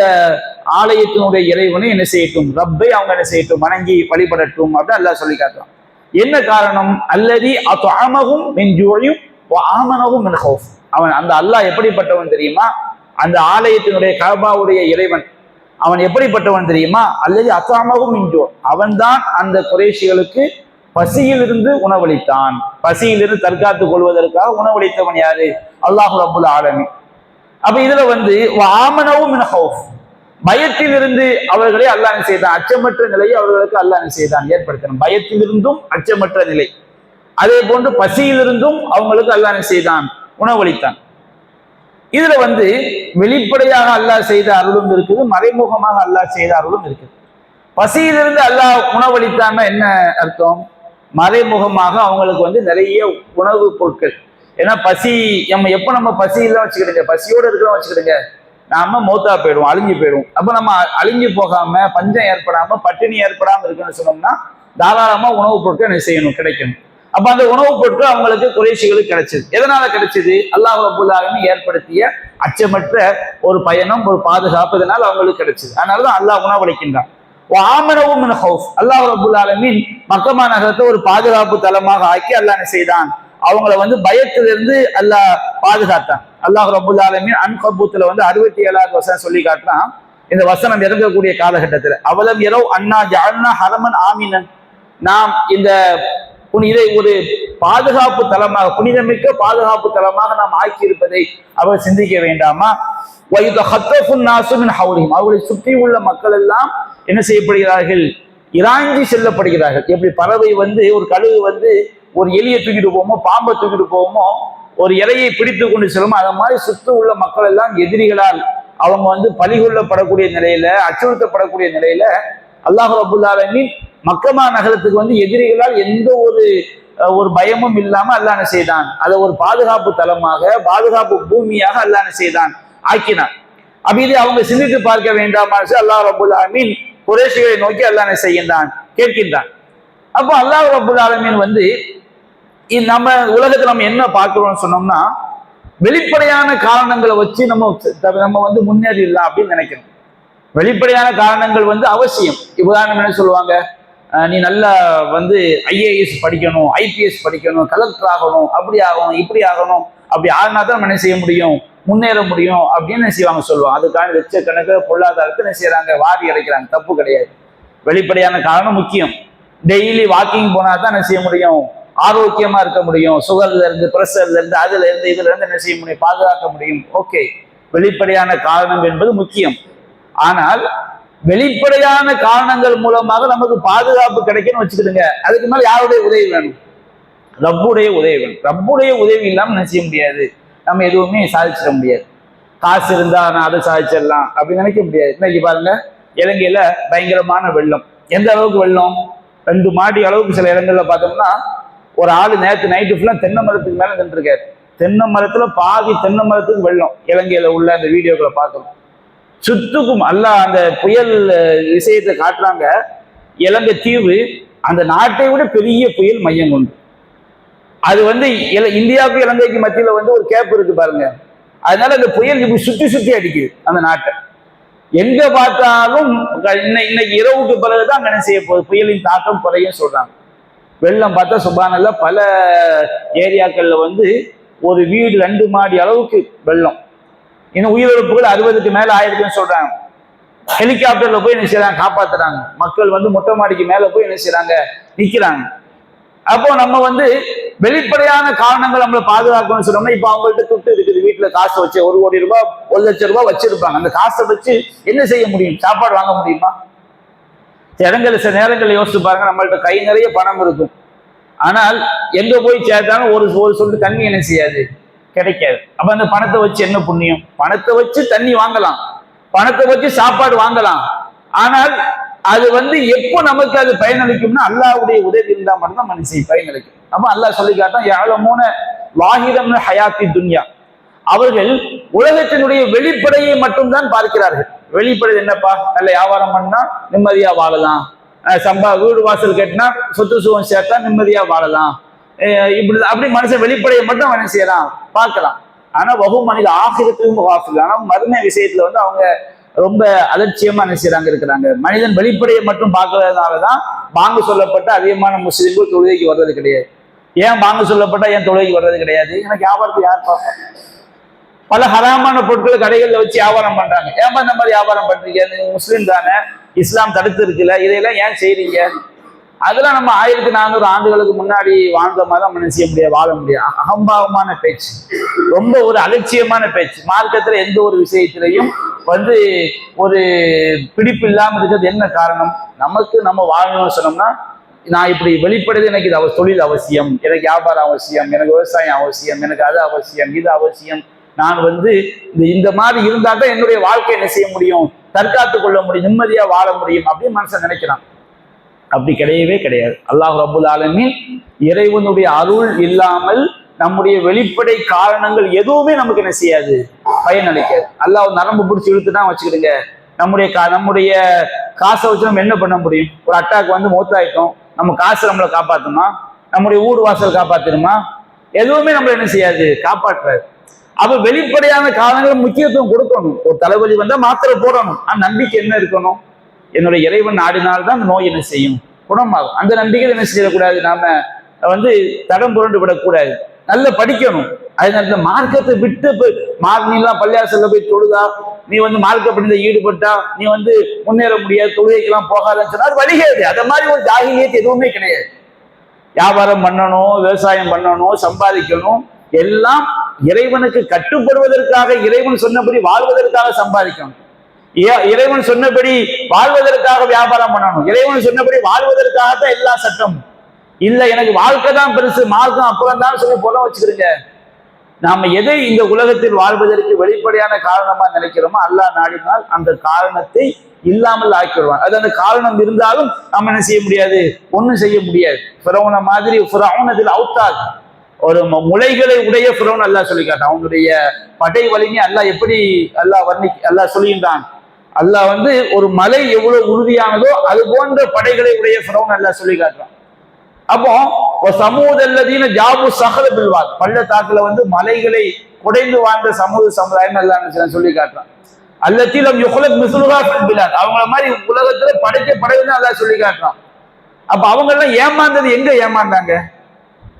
ஆலயத்தினுடைய இறைவனை என்ன செய்யட்டும்? ரப்பை அவங்க என்ன செய்யட்டும்? வணங்கி வழிபடட்டும் அப்படின்னு அல்லாஹ் சொல்லி காட்டுறான். என்ன காரணம்? அல்லதி அத்அமஹும் மின் ஜூஇன் வ ஆமனஹும் மின் ஹௌஃப். அவன், அந்த அல்லாஹ் எப்படிப்பட்டவன் தெரியுமா? அந்த ஆலயத்தினுடைய கஅபாவுடைய இறைவன் அவன் எப்படிப்பட்டவன் தெரியுமா? அல்லதி அத்அமஹும் மின் ஜூ, அவன்தான் அந்த குறைஷிகளுக்கு பசியிலிருந்து உணவளித்தான். பசியிலிருந்து தற்காத்துக் கொள்வதற்காக உணவளித்தவன் யாரு? அல்லாஹ் ரப்புல் ஆலமீன். அப்ப இதுல ஆமனவும் மின் ஹௌஃப், பயத்திலிருந்து அவர்களை அல்லாஹ் செய்தான், அச்சமற்ற நிலையை அவர்களுக்கு அல்லாஹ் செய்தான், ஏற்படுத்தணும். பயத்திலிருந்தும் அச்சமற்ற நிலை, அதே போன்று பசியிலிருந்தும் அவங்களுக்கு அல்லாஹ் செய்தான், உணவளித்தான். இதுல வெளிப்படையாக அல்லாஹ் செய்த அருளும் இருக்குது, மறைமுகமாக அல்லாஹ் செய்த அருளும் இருக்குது. பசியிலிருந்து அல்லாஹ் உணவளித்தான்னா என்ன அர்த்தம்? மறைமுகமாக அவங்களுக்கு நிறைய உணவு பொருட்கள். ஏன்னா பசி, நம்ம பசியெல்லாம் வச்சுக்கிடுங்க, பசியோடு இருக்கிறோம் வச்சுக்கிடுங்க, நாம மௌத்தா போயிடுவோம், அழிஞ்சு போயிடுவோம். அப்ப நம்ம அழிஞ்சு போகாம, பஞ்சம் ஏற்படாம, பட்டினி ஏற்படாம இருக்குன்னு சொன்னோம்னா தாராளமா உணவுப் பொருட்கள் என்ன செய்யணும்? கிடைக்கணும். அப்ப அந்த உணவுப் பொருட்கள் அவங்களுக்கு குறைஷிகளுக்கு கிடைச்சது. எதனால கிடைச்சது? அல்லாஹ் ரப்பல் ஆலமீன் ஏற்படுத்திய அச்சமற்ற ஒரு பயணம், ஒரு பாதுகாப்பு, இதனால அவங்களுக்கு கிடைச்சது. அதனாலதான் அல்லாஹ் உணவளிக்கின்றான். ஆமனவும் மின் ஹௌஃப், அல்லாஹ் ரப்பல் ஆலமீன் மக்கமா நகரத்தை ஒரு பாதுகாப்பு தலமாக ஆக்கி அல்லாஹ் என்ன செய்தான்? அவங்கள பயத்திலிருந்து அல்லாஹ் பாதுகாத்தான். அல்லாஹ் ரப்பல் ஆலமீன் அன்கபூத்துல 67வது வசனம் சொல்லி காட்டுறான். இந்த வசனம் இறங்கக்கூடிய காலகட்டத்தில், அவலம் யரவ் அன்னா ஜஅல்னா ஹரமன் ஆமினன், நாம் இந்த இதை ஒரு பாதுகாப்பு தலமாக, புனிதமிக்க பாதுகாப்பு தலமாக நாம் ஆக்கி இருப்பதை அவர் சிந்திக்க வேண்டாமா? அவர்களை சுற்றி உள்ள மக்கள் எல்லாம் என்ன செய்யப்படுகிறார்கள்? இறாஞ்சி செல்லப்படுகிறார்கள். எப்படி பறவை ஒரு கழுகு ஒரு எலியை தூக்கிட்டு போவோமோ, பாம்பை தூக்கிட்டு போவோமோ, ஒரு இறையை பிடித்து கொண்டு செல்லும், அதை மாதிரி சுற்றி உள்ள மக்கள் எல்லாம் எதிரிகளால் அவங்க பலிகொள்ளப்படக்கூடிய நிலையில, அச்சுறுத்தப்படக்கூடிய நிலையில அல்லாஹ் ரப்பல் ஆலமீன் மக்கமா நகரத்துக்கு எதிரிகளால் எந்த ஒரு பயமும் இல்லாம அல்லாஹ் என்ன செய்தான்? அதை ஒரு பாதுகாப்பு தலமாக, பாதுகாப்பு பூமியாக அல்லாஹ் என்ன செய்தான்? ஆக்கினான். அப்ப இது அவங்க சிந்தித்து பார்க்க வேண்டாமா? அல்லாஹ் ரப்பல் ஆலமீன் குறைஷிகளை நோக்கி அல்லாஹ் என்ன செய்கின்றான்? கேட்கின்றான். அப்போ அல்லாஹ் ரப்பல் ஆலமீன் நம்ம உலகத்துல நம்ம என்ன பார்க்கிறோம்னு சொன்னோம்னா, வெளிப்படையான காரணங்களை வச்சு நம்ம முன்னேறிடலாம் அப்படின்னு நினைக்கணும். வெளிப்படையான காரணங்கள் அவசியம். உதாரணம் என்ன சொல்லுவாங்க? நீ நல்லா ஐஏஎஸ் படிக்கணும், ஐபிஎஸ் படிக்கணும், கலெக்டர் ஆகணும், அப்படி ஆகணும், இப்படி ஆகணும், அப்படி ஆகினா தான் நம்ம என்ன செய்ய முடியும்? முன்னேற முடியும் அப்படின்னு என்ன செய்வாங்க? சொல்லுவாங்க. அதுக்கான லட்சக்கணக்கு பொருளாதாரத்தை என்ன செய்யறாங்க? வாரி அடைக்கிறாங்க. தப்பு கிடையாது. வெளிப்படையான காரணம் முக்கியம். டெய்லி வாக்கிங் போனா தான் என்ன செய்ய முடியும்? ஆரோக்கியமா இருக்க முடியும். சுகர்ல இருந்து, பிரஷர்ல இருந்து, அதுல இருந்து, இதுல இருந்து என்ன செய்ய முடியும்? பாதுகாக்க முடியும். ஓகே, வெளிப்படையான காரணம் என்பது முக்கியம். ஆனால் வெளிப்படையான காரணங்கள் மூலமாக நமக்கு பாதுகாப்பு கிடைக்கும்னு வச்சுக்கிடுங்க, அதுக்கு மேல யாருடைய உதவி வேணும்? ரப்புடைய உதவி வேணும். ரப்புடைய உதவி இல்லாம என்ன செய்ய முடியாது? நம்ம எதுவுமே சாதிச்சிட முடியாது. காசு இருந்தா நான் அதை சாதிச்சிடலாம் அப்படின்னு நினைக்க முடியாது. இன்னைக்கு பாருங்க, இலங்கையில பயங்கரமான வெள்ளம். எந்த அளவுக்கு வெள்ளம்? 2 மாடி அளவுக்கு சில இடங்கள்ல பார்த்தோம்னா, ஒரு ஆளு நேற்று நைட்டு ஃபுல்லா தென்னை மரத்துக்கு மேல நின்றுருக்காரு. தென்னை மரத்துல பாதி தென்னை மரத்துக்கு வெள்ளம். இலங்கையில உள்ள அந்த வீடியோக்களை பார்க்கணும். சுத்துக்கும் அந்த புயல் விஷயத்தை காட்டுறாங்க. இலங்கை தீவு அந்த நாட்டை விட பெரிய புயல் மையம் கொண்டு. அது வந்து இந்தியாவுக்கு இலங்கைக்கு மத்தியில வந்து ஒரு கேப் இருக்கு பாருங்க. அதனால அந்த புயல் இப்படி சுத்தி சுத்தி அடிக்குது அந்த நாட்டை. எங்க பார்த்தாலும் இன்னைக்கு இரவுக்கு பிறகுதான் அங்க என்ன செய்ய போகுது, புயலின் தாக்கம் குறையும் சொல்றாங்க. வெள்ளம் பார்த்தா சுபானல்ல பல ஏரியாக்கள்ல வந்து ஒரு வீடு 2 மாடி அளவுக்கு வெள்ளம். இன்னும் உயிரிழப்புகள் 60க்கு மேல ஆயிருக்குன்னு சொல்றாங்க. ஹெலிகாப்டர்ல போய் என்ன செய்யறாங்க, காப்பாத்துறாங்க. மக்கள் வந்து மொட்டை மாடிக்கு மேல போய் என்ன செய்யறாங்க, நிக்கிறாங்க. அப்போ நம்ம வந்து வெளிப்படையான காரணங்கள் நம்மளை பாதுகாக்கணும்னு சொன்னோம்னா, இப்ப அவங்கள்ட்ட துட்டு இருக்குது, வீட்டுல காசு வச்சு 1 கோடி ரூபாய் 1 லட்சம் ரூபாய் வச்சிருப்பாங்க. அந்த காசை வச்சு என்ன செய்ய முடியும், சாப்பாடு வாங்க முடியுமா? சில நேரங்களில் யோசிச்சு பாருங்க, நம்மள்ட்ட கை நிறைய பணம் இருக்கும், ஆனால் எங்க போய் சேர்த்தாலும் ஒரு சொட்டு தண்ணி என்ன செய்யாது, கிடைக்காது. அப்ப அந்த பணத்தை வச்சு என்ன புண்ணியம்? பணத்தை வச்சு தண்ணி வாங்கலாம், பணத்தை வச்சு சாப்பாடு வாங்கலாம், ஆனால் அது வந்து எப்போ நமக்கு அது பயனளிக்கும்னா அல்லாஹ்வுடைய உதவி இருந்தா மட்டும்தான் மனுஷன் பயனளிக்கும். அப்ப அல்லாஹ் சொல்லி காட்டான், யாழமூன வாஹிதம் ஹயாத்தி துன்யா, அவர்கள் உலகத்தினுடைய வெளிப்படையை மட்டும்தான் பார்க்கிறார்கள். வெளிப்படை என்னப்பா, நல்ல வியாபாரம் பண்ணா நிம்மதியா வாழலாம், வீடு வாசல் கட்டினா சொத்து சுகம் சேர்த்தா நிம்மதியா வாழலாம், இப்படி அப்படி மனுஷன் வெளிப்படையை மட்டும் என்ன செய்யலாம், பார்க்கலாம். ஆனா வகு மனித ஆகிரத்துக்கும் வாசல், ஆனா மறுமை விஷயத்துல வந்து அவங்க ரொம்ப அலட்சியமா என்ன செய்யறாங்க இருக்கிறாங்க. மனிதன் வெளிப்படையை மட்டும் பார்க்கறதுனாலதான் பாங்கு சொல்லப்பட்ட அதிகமான முஸ்லிம்கள் தொழுகைக்கு வர்றது கிடையாது. ஏன் பாங்கு சொல்லப்பட்டா ஏன் தொழுகைக்கு வர்றது கிடையாது? எனக்கு வியாபாரத்தை யார் பார்ப்போம்? பல ஹராமான பொருட்களை கடைகள்ல வச்சு வியாபாரம் பண்றாங்க. ஏன் இந்த மாதிரி வியாபாரம் பண்றீங்க? முஸ்லீம் தானே, இஸ்லாம் தடுத்து இருக்குல்ல, இதையெல்லாம் ஏன் செய்றீங்க? அதெல்லாம் நம்ம 1400 ஆண்டுகளுக்கு முன்னாடி வாழ்ந்த மாதிரி தான் நம்ம செய்ய முடியாது, வாழ முடியாது. அகம்பாவமான பேச்சு, ரொம்ப ஒரு அலட்சியமான பேச்சு. மார்க்கத்துல எந்த ஒரு விஷயத்திலையும் வந்து ஒரு பிடிப்பு இல்லாம இருக்கிறது என்ன காரணம்? நமக்கு நம்ம வாழணும்னு சொன்னோம்னா, நான் இப்படி வெளிப்படுது, எனக்கு இது தொழில் அவசியம், எனக்கு வியாபாரம் அவசியம், எனக்கு விவசாயம் அவசியம், எனக்கு அது அவசியம், இது அவசியம், நான் வந்து இந்த மாதிரி இருந்தா தான் என்னுடைய வாழ்க்கை என்ன செய்ய முடியும், தற்காத்து கொள்ள முடியும், நிம்மதியா வாழ முடியும் அப்படின்னு மனுஷன் நினைக்கிறான். அப்படி கிடையவே கிடையாது. அல்லாஹ் ரப்புல் ஆலமீன் இறைவனுடைய அருள் இல்லாமல் நம்முடைய வெளிப்படை காரணங்கள் எதுவுமே நமக்கு என்ன செய்யாது, பயனளிக்காது. அல்லாஹ் நரம்பு பிடிச்சி இழுத்துதான் வச்சுக்கிடுங்க, நம்முடைய காசை வச்சு நம்ம என்ன பண்ண முடியும்? ஒரு அட்டாக் வந்து மௌத்தாயிட்டோம், நம்ம காசு நம்மளை காப்பாற்றுமா? நம்முடைய ஊடு வாசல் காப்பாத்திருமா? எதுவுமே நம்மளை என்ன செய்யாது, காப்பாற்றாது. அப்ப வெளிப்படையான காரணங்களுக்கு முக்கியத்துவம் கொடுக்கணும். ஒரு தலைவலி வந்தா மாத்திரை போடணும், அந்த நம்பிக்கை என்ன இருக்கணும், என்னுடைய இறைவன் நாடினால்தான் அந்த நோய் என்ன செய்யும், குணமாகும். அந்த நம்பிக்கை என்ன செய்யக்கூடாது, நாம வந்து தடம் புரண்டு விடக்கூடாது. நல்ல படிக்கணும். அதனால மார்க்கத்தை விட்டு நீலாம் பள்ளியாசல்ல போய் தொழுதா, நீ வந்து மார்க்க படிந்த ஈடுபட்டா நீ வந்து முன்னேற முடியாது, தொழுகைக்கெல்லாம் போகாதுன்னு சொன்னா அது வழிகாது. அத மாதிரி ஒரு ஜாகிலியத் எதுவுமே கிடையாது. வியாபாரம் பண்ணணும், விவசாயம் பண்ணணும், சம்பாதிக்கணும், எல்லாம் இறைவனுக்கு கட்டுப்படுவதற்காக, இறைவன் சொன்னபடி வாழ்வதற்காக சம்பாதிக்கணும். இறைவன் சொன்னபடி வாழ்வதற்காக வியாபாரம் பண்ணணும், இறைவன் சொன்னபடி வாழ்வதற்காகத்தான் எல்லா சட்டம். இல்ல எனக்கு வாழ்க்கை தான் பெருசு, மார்க்கம் அப்புறம் தான் சொல்லி போல வச்சுக்கிறீங்க. நாம எதை இந்த உலகத்தில் வாழ்வதற்கு வெளிப்படையான காரணமா நினைக்கிறோமோ அல்லாஹ் நாடினால் அந்த காரணத்தை இல்லாமல் ஆக்கிடுவான். அது அந்த காரணம் இருந்தாலும் நம்ம என்ன செய்ய முடியாது, ஒண்ணும் செய்ய முடியாது. ஃபிரௌன மாதிரி ஃபிரௌனதில் அவுத்தாது, ஒரு முளைகளை உடைய ஃபிரௌன் அல்லாஹ் சொல்லி காட்டான். அவனுடைய படை வலிமை அல்லாஹ் எப்படி அல்லாஹ் சொல்லுகின்றான். அல்லாஹ் வந்து ஒரு மலை எவ்வளவு உறுதியானதோ அது போன்ற படைகளை உடைய ஃபிரௌன் அல்லாஹ் சொல்லி காட்டுறான். அப்போ சமூகல்லதீன ஜாபு சஹல பில்வாத், பள்ளத்தாக்குல வந்து மலைகளை குடைந்து வாழ்ந்த சமுதாயம் அல்லாஹ் சொல்லி காட்டுறான். அல்லத்தீலம் யுக்லக் மிஸ்லுஹா ஃபில் பிலாத், அவங்கள மாதிரி உலகத்துல படைக்கப்படவில்லை அல்லாஹ் சொல்லி காட்டுறான். அப்ப அவங்க எல்லாம் ஏமாந்தது எங்க ஏமாந்தாங்க?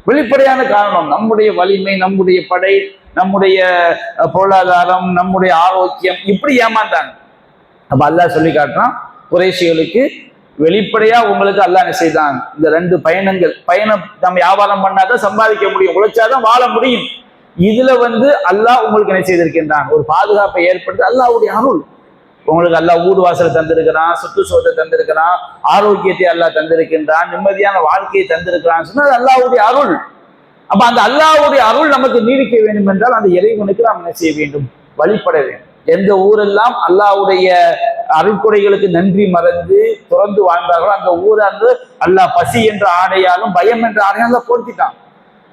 வெளிப்படையான காரணம் நம்முடைய வலிமை, நம்முடைய படை, நம்முடைய பொருளாதாரம், நம்முடைய ஆரோக்கியம், இப்படி ஏமாந்தாங்க. அப்ப அல்லாஹ் சொல்லி காட்டுறான், குறைஷிகளுக்கு வெளிப்படையா உங்களுக்கு அல்லாஹ் என்ன செய்தான், இந்த 2 பயணம் நம்ம வியாபாரம் பண்ணாதான் சம்பாதிக்க முடியும், உழைச்சாதான் வாழ முடியும். இதுல வந்து அல்லாஹ் உங்களுக்கு என்ன செய்திருக்கின்றான், ஒரு பாதுகாப்பை ஏற்படுத்தி அல்லாஹ்வுடைய அருள். உங்களுக்கு அல்லாஹ் ஊடு வாசலை தந்திருக்கிறான், சுற்றுச்சூழலை தந்திருக்கிறான், ஆரோக்கியத்தை அல்லாஹ் தந்திருக்கின்றான், நிம்மதியான வாழ்க்கையை தந்திருக்கிறான் சொன்னா அல்லாஹ்வுடைய அருள். அப்ப அந்த அல்லாஹ்வுடைய அருள் நமக்கு நீடிக்க வேண்டும் என்றால் அந்த இறைவனுக்கு நாம் என்ன செய்ய வேண்டும், வழிபட வேண்டும். எந்த ஊரெல்லாம் அல்லாஹ்வுடைய அருள்கொடைகளுக்கு நன்றி மறந்து துறந்து வாழ்ந்தார்களோ அந்த ஊரை வந்து அல்லாஹ் பசி என்ற ஆடையாலும் பயம் என்ற ஆடையாலும் போர்த்திட்டான்.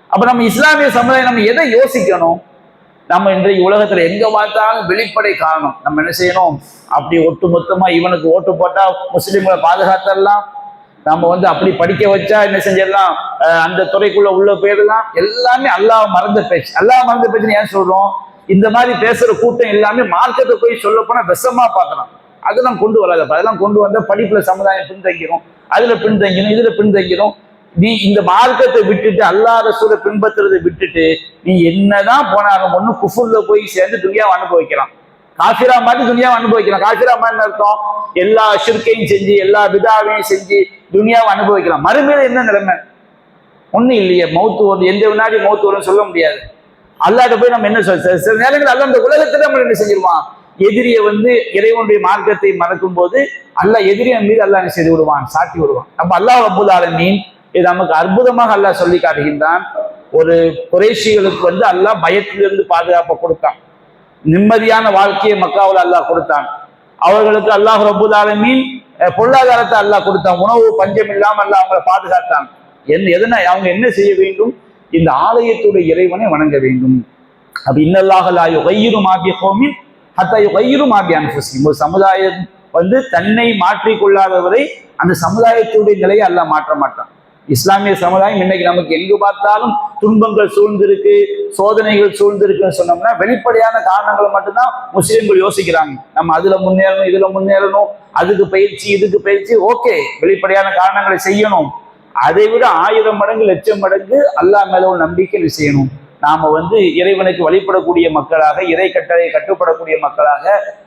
அப்ப நம்ம இஸ்லாமிய சமுதாயம் நம்ம எதை யோசிக்கணும்? நம்ம இன்றைக்கு உலகத்துல எங்க பார்த்தாலும் வெளிப்படை காரணம். நம்ம என்ன செய்யணும், அப்படி ஒட்டு மொத்தமா இவனுக்கு ஓட்டு போட்டா முஸ்லிம்களை பாதுகாத்தரலாம், நம்ம வந்து அப்படி படிக்க வச்சா என்ன செஞ்சிடலாம், அந்த துறைக்குள்ள உள்ள போயிடலாம். எல்லாமே அல்லாஹ் மறந்த பேச்சு. அல்லாஹ் மறந்த பேச்சுன்னு ஏன் சொல்றோம்? இந்த மாதிரி பேசுற கூட்டம் எல்லாமே மார்க்கத்தை போய் சொல்ல போனா விஷமா பார்க்கலாம். அதெல்லாம் கொண்டு வராதப்ப. அதெல்லாம் கொண்டு வந்தா படிப்புல சமுதாயம் பின்தங்கிடும், அதுல பின்தங்கிடும், இதுல பின்தங்கிடும். நீ இந்த மார்க்கத்தை விட்டுட்டு அல்லாஹ் ரசூலை பின்பற்றுறதை விட்டுட்டு நீ என்னதான் போனாலும் ஒண்ணு குஃபுர்ல போய் சேர்ந்து துனியாவை அனுபவிக்கலாம். காஃபிரா மாதிரி துனியாவை அனுபவிக்கலாம். காஃபிரா மாதிரி அர்த்தம் எல்லா ஷிர்கையும் செஞ்சு எல்லா பிதாவையும் செஞ்சு துனியாவை அனுபவிக்கலாம். மறுமையில என்ன நிலைமை? ஒண்ணும் இல்லையே. மௌத்து வரும், எந்த வினாடி மௌத்து வரும்னு சொல்ல முடியாது. அல்லாட்ட போய் நம்ம என்ன சொல்ல, சில நேரங்கள் அல்ல அந்த உலகத்துல நம்ம என்ன செஞ்சிருவான், எதிரியை வந்து இறைவனுடைய மார்க்கத்தை மறக்கும் போது அல்லாஹ் எதிரியின் மீது அல்லாஹ் என்ன செய்து விடுவான், சாட்டி விடுவான். அப்ப அல்லாஹ் ரப்பல் ஆலமீன் இது நமக்கு அற்புதமாக அல்லாஹ் சொல்லி காட்டுகின்றான். ஒரு குறைஷிகளுக்கு வந்து அல்லாஹ் பயத்திலிருந்து பாதுகாப்பை கொடுத்தான், நிம்மதியான வாழ்க்கையை மக்காவில் அல்லாஹ் கொடுத்தான். அவர்களுக்கு அல்லாஹ் ரப்பல் ஆலமீன் பொருளாதாரத்தை அல்லாஹ் கொடுத்தான், உணவு பஞ்சம் இல்லாமல் அல்லாஹ் அவங்களை பாதுகாத்தான். எதனா அவங்க என்ன செய்ய வேண்டும், இந்த ஆலயத்துடைய இறைவனை வணங்க வேண்டும். அப்ப இன்னல்லாஹ லா யுகையிரு மா பிகௌமின் ஹத்தா யுகையிரு மா பிஅன்ஃபுஸிஹிம். ஒரு சமுதாயம் வந்து தன்னை மாற்றிக்கொள்ளாதவரை அந்த சமுதாயத்துடைய நிலையை அல்லாஹ் மாற்ற மாட்டான். இஸ்லாமிய சமுதாயம் இன்னைக்கு நமக்கு எங்கு பார்த்தாலும் துன்பங்கள் சூழ்ந்திருக்கு, சோதனைகள் சூழ்ந்திருக்குன்னு சொன்னோம்னா வெளிப்படையான காரணங்களை மட்டும்தான் முஸ்லிம்கள் யோசிக்கிறாங்க. நம்ம அதுல முன்னேறணும், இதுல முன்னேறணும், அதுக்கு பயிற்சி இதுக்கு பயிற்சி, ஓகே வெளிப்படையான காரணங்களை செய்யணும். அதை விட 1000 மடங்கு 1,00,000 மடங்கு அல்லாஹ் மேல ஒரு நம்பிக்கை செய்யணும். நாம வந்து இறைவனுக்கு வழிபடக்கூடிய மக்களாக, இறை கட்டளை கட்டுப்படக்கூடிய மக்களாக,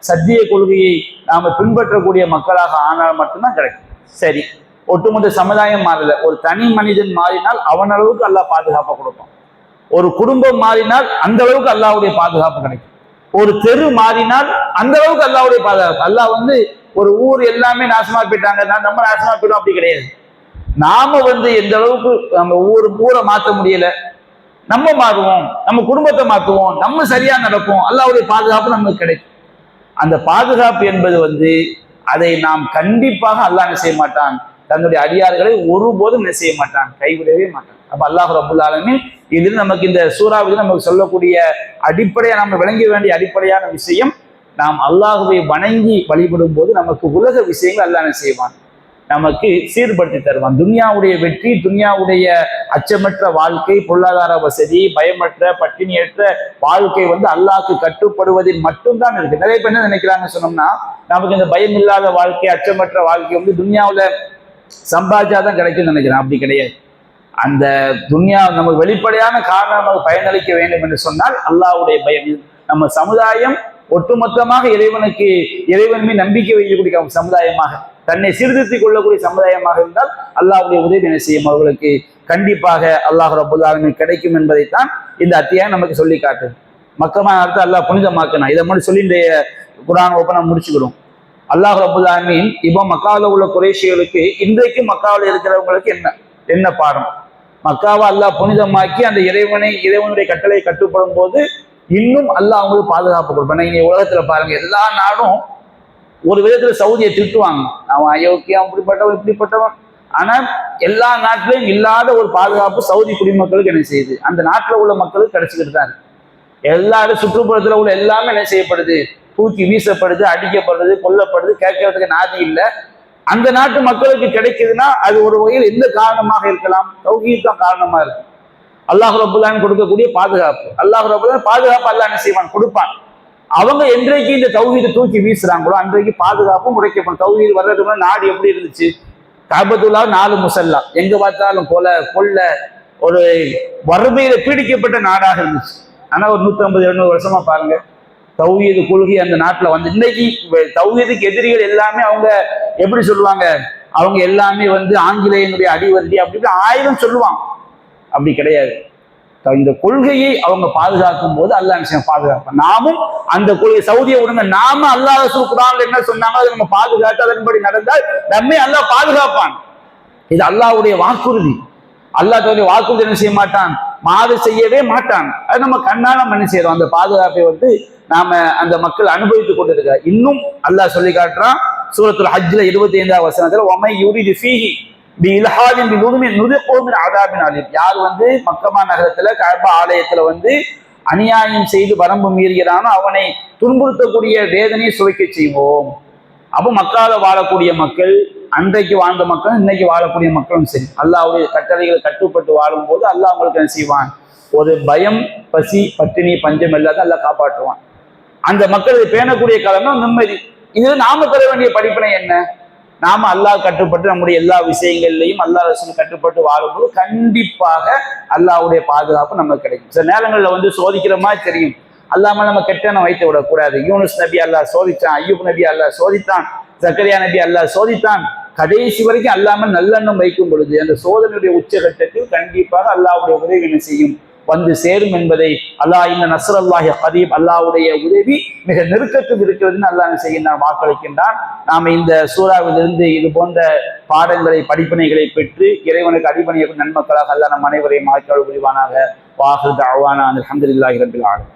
சத்திய கொள்கையை நாம பின்பற்றக்கூடிய மக்களாக ஆனால் மட்டும்தான் கிடைக்கும். சரி, ஒட்டுமொத்த சமுதாயம் மாறல, ஒரு தனி மனிதன் மாறினால் அவன் அளவுக்கு அல்லாஹ் பாதுகாப்பை கொடுப்பான். ஒரு குடும்பம் மாறினால் அந்த அளவுக்கு அல்லாஹ்வுடைய பாதுகாப்பு கிடைக்கும். ஒரு தெரு மாறினால் அந்த அளவுக்கு அல்லாஹ்வுடைய பாதுகாப்பு. அல்லாஹ் வந்து ஒரு ஊர் எல்லாமே நாசமா போயிட்டாங்க, நம்ம நாசமா போயிடும் அப்படி கிடையாது. நாம வந்து எந்த அளவுக்கு நம்ம ஊரை மாற்ற முடியல, நம்ம மாறுவோம், நம்ம குடும்பத்தை மாற்றுவோம், நம்ம சரியா நடப்போம், அல்லாஹ்வுடைய பாதுகாப்பு நமக்கு கிடைக்கும். அந்த பாதுகாப்பு என்பது வந்து அதை நாம் கண்டிப்பாக அல்லாஹ் என்ன செய்ய மாட்டான், தன்னுடைய அடியார்களை ஒருபோதும் என்ன செய்ய மாட்டான், கைவிடவே மாட்டான். அப்ப அல்லாஹ் ரப்பல் ஆலமீன் இதில் நமக்கு இந்த சூறாவில் நமக்கு சொல்லக்கூடிய அடிப்படையா நம்ம விளங்க வேண்டிய அடிப்படையான விஷயம், நாம் அல்லாஹுவை வணங்கி வழிபடும் போது நமக்கு உலக விஷயங்கள் அல்லாஹ் என்ன செய்வான், நமக்கு சீர்படுத்தி தருவான். துன்யாவுடைய வெற்றி, துன்யாவுடைய அச்சமற்ற வாழ்க்கை, பொருளாதார வசதி, பயமற்ற பட்டினியற்ற வாழ்க்கை வந்து அல்லாஹ்க்கு கட்டுப்படுவதில் மட்டும்தான் இருக்கு. நிறைய பேர் என்ன நினைக்கிறாங்க சொன்னோம்னா, நமக்கு இந்த பயம் இல்லாத வாழ்க்கை, அச்சமற்ற வாழ்க்கை வந்து துன்யாவுல சம்பாதிச்சாதான் கிடைக்கும்னு நினைக்கிறேன். அப்படி கிடையாது. அந்த துன்யா நமக்கு வெளிப்படையான காரணம் நமக்கு பயனளிக்க வேண்டும் என்று சொன்னால் அல்லாஹ்வுடைய பயம். நம்ம சமுதாயம் ஒட்டுமொத்தமாக இறைவன் மீது நம்பிக்கை வைக்கக்கூடிய சமுதாயமாக, தன்னை சீர்திருத்திக் கொள்ளக்கூடிய சமுதாயமாக இருந்தால் அல்லாஹ்வுடைய உதவி என்ன செய்யும், அவர்களுக்கு கண்டிப்பாக அல்லாஹ் ரப்பல் ஆலமீன் கிடைக்கும் என்பதைத்தான் இந்த அத்தியாயம் நமக்கு சொல்லி காட்டு. மக்கமான அர்த்தம் அல்லாஹ் புனிதமாக்கணும். இதை மட்டும் சொல்லி இந்த குர்ஆன் ஓப்பனா முடிச்சுக்கிறோம். அல்லாஹ் ரப்பல் ஆலமீன் இப்போ மக்காவில் உள்ள குறைஷிகளுக்கு இன்றைக்கு மக்காவில் இருக்கிறவங்களுக்கு என்ன பாடம், மக்காவை அல்லாஹ் புனிதமாக்கி அந்த இறைவனுடைய கட்டளை கட்டுப்படும் போது இன்னும் அல்லாஹ் அவங்களுக்கு பாதுகாப்பு கொடுப்பான். நீங்க உலகத்துல பாருங்க, எல்லா நாடும் ஒரு விதத்துல சவுதியை திட்டுவாங்க, அவன் அயோக்கியம் அப்படிப்பட்டவன் இப்படிப்பட்டவன். ஆனா எல்லா நாட்டிலையும் இல்லாத ஒரு பாதுகாப்பு சவுதி குடிமக்களுக்கு என்ன செய்யுது, அந்த நாட்டில் உள்ள மக்களுக்கு கிடைச்சிக்கிட்டு தான் இருக்கு. எல்லாரும் சுற்றுப்புறத்துல உள்ள எல்லாமே என்ன செய்யப்படுது, தூக்கி வீசப்படுது, அடிக்கப்படுது, கொல்லப்படுது, கேட்கறதுக்கு நாதி இல்லை. அந்த நாட்டு மக்களுக்கு கிடைக்குதுன்னா அது ஒரு வகையில் எந்த காரணமாக இருக்கலாம், தௌஹீத் தான் காரணமா இருக்கு. அல்லாஹ் ரப்பல் ஆலமீன் கொடுக்கக்கூடிய பாதுகாப்பு, அல்லாஹ் ரப்பல் ஆலமீன் பாதுகாப்பு அல்லாஹ் என்ன செய்வான், கொடுப்பான். அவங்க என்றைக்கு இந்த தௌஹீதை தூக்கி வீசுறாங்களோ அன்றைக்கு பாதுகாப்பும் உடைக்கப்படும். தௌஹீத் வர்றதுக்கு முன்னாடி நாடு எப்படி இருந்துச்சு, காபத்துல்லா 4 முசல்லா, எங்க பார்த்தாலும் கொல்ல ஒரு வறுமையில பீடிக்கப்பட்ட நாடாக இருந்துச்சு. ஆனா ஒரு 150-200 வருஷமா பாருங்க, தௌஹீது கொள்கை அந்த நாட்டுல வந்து இன்னைக்கு தௌஹீதுக்கு எதிரிகள் எல்லாமே அவங்க எப்படி சொல்லுவாங்க, அவங்க எல்லாமே வந்து ஆங்கிலேயனுடைய அடிவருடி அப்படி 1000 சொல்லுவாங்க. அப்படி கிடையாது. இந்த கொள்கையை அவங்க பாதுகாக்கும் போது அல்லாஹ் நிச்சயம் பாதுகாப்பான். நாமும் அந்த கொள்கை, சவுதியை விடுங்க, நாம அல்லாஹ் ரசூல் குர்ஆன்ல என்ன சொன்னாங்க அதை நம்ம பாதுகாத்து அதன்படி நடந்தால் நம்மை அல்லாஹ் பாதுகாப்பான். இது அல்லாஹ்வுடைய வாக்குறுதி. அல்லாஹ் தன்னுடைய வாக்குறுதி என்ன செய்ய மாட்டான், மாறு செய்யவே மாட்டான். அது நம்ம கண்ணால என்ன செய்யறோம், அந்த பாதுகாப்பை வந்து நாம அந்த மக்கள் அனுபவித்துக் கொண்டிருக்க. இன்னும் அல்லாஹ் சொல்லி காட்டுறான் சூரத்துல் ஹஜ்ல 25வது வசனத்துல, வமை யுரிது ஃபீஹி பிஇல்ஹாதின் பிதுல்மின் நுதிகுஹு மின் அஸாபின் அலீம். யார் வந்து மக்கமா நகரத்துல கஅபா ஆலயத்துல வந்து அநியாயம் செய்து வரம்பு மீறுகிறானோ அவனை துன்புறுத்தக்கூடிய வேதனையை சுவைக்க செய்வோம். அப்போ மக்கால வாழக்கூடிய மக்கள் அன்றைக்கு வாழ்ந்த மக்களும் இன்னைக்கு வாழக்கூடிய மக்களும் சரி, அல்லாஹ்வுடைய கட்டளைகளை கட்டுப்பட்டு வாழும் போது அல்லாஹ் அவங்களுக்கு என்ன செய்வான், ஒரு பயம், பசி, பட்டினி, பஞ்சம் இல்லாத அல்லாஹ் காப்பாற்றுவான். அந்த மக்கள் பேணக்கூடிய காலம் தான் நிம்மதி. இது நாம பெற வேண்டிய படிப்பினை என்ன? நாம அல்லாஹ் கட்டுப்பட்டு நம்முடைய எல்லா விஷயங்கள்லையும் அல்லாஹ் ரசூல் கட்டுப்பட்டு வாழும்போது கண்டிப்பாக அல்லாஹ்வுடைய பாதுகாப்பு நமக்கு கிடைக்கும். சில நேரங்களில் சோதிக்கிற மாதிரி தெரியும், அல்லாம நம்ம கெட்டன வைத்து விடக்கூடாது. யூனுஸ் நபி அல்லாஹ் சோதித்தான், ஐயூப் நபி அல்லாஹ் சோதித்தான், ஜக்கரியா நபி அல்லாஹ் சோதித்தான். கடைசி வரைக்கும் அல்லாமல் நல்லெண்ணம் வைக்கும் பொழுது அந்த சோதனையுடைய உச்சகட்டத்தில் கண்டிப்பாக அல்லாஹ்வுடைய உதவி என்ன செய்யும், வந்து சேரும் என்பதை அல்லாஹ் இந்த நஸ்ரல்லாஹி கரீப், அல்லாஹ்வுடைய உதவி மிக நெருக்கத்தில் இருக்கிறதுன்னு அல்லாஹ் என்ன செய்கின்றான், வாக்களிக்கின்றான். நாம இந்த சூறாவிலிருந்து இது போன்ற பாடங்களை, படிப்பினைகளை பெற்று இறைவனுக்கு அடிபணிய நன்மக்களாக அல்லாஹ் நம் அனைவரையும் ஆக்கியோடு புரிவானாக. வாஹிர் தஅவானா அல்ஹம்துலில்லாஹி ரப்பில் ஆலமீன்.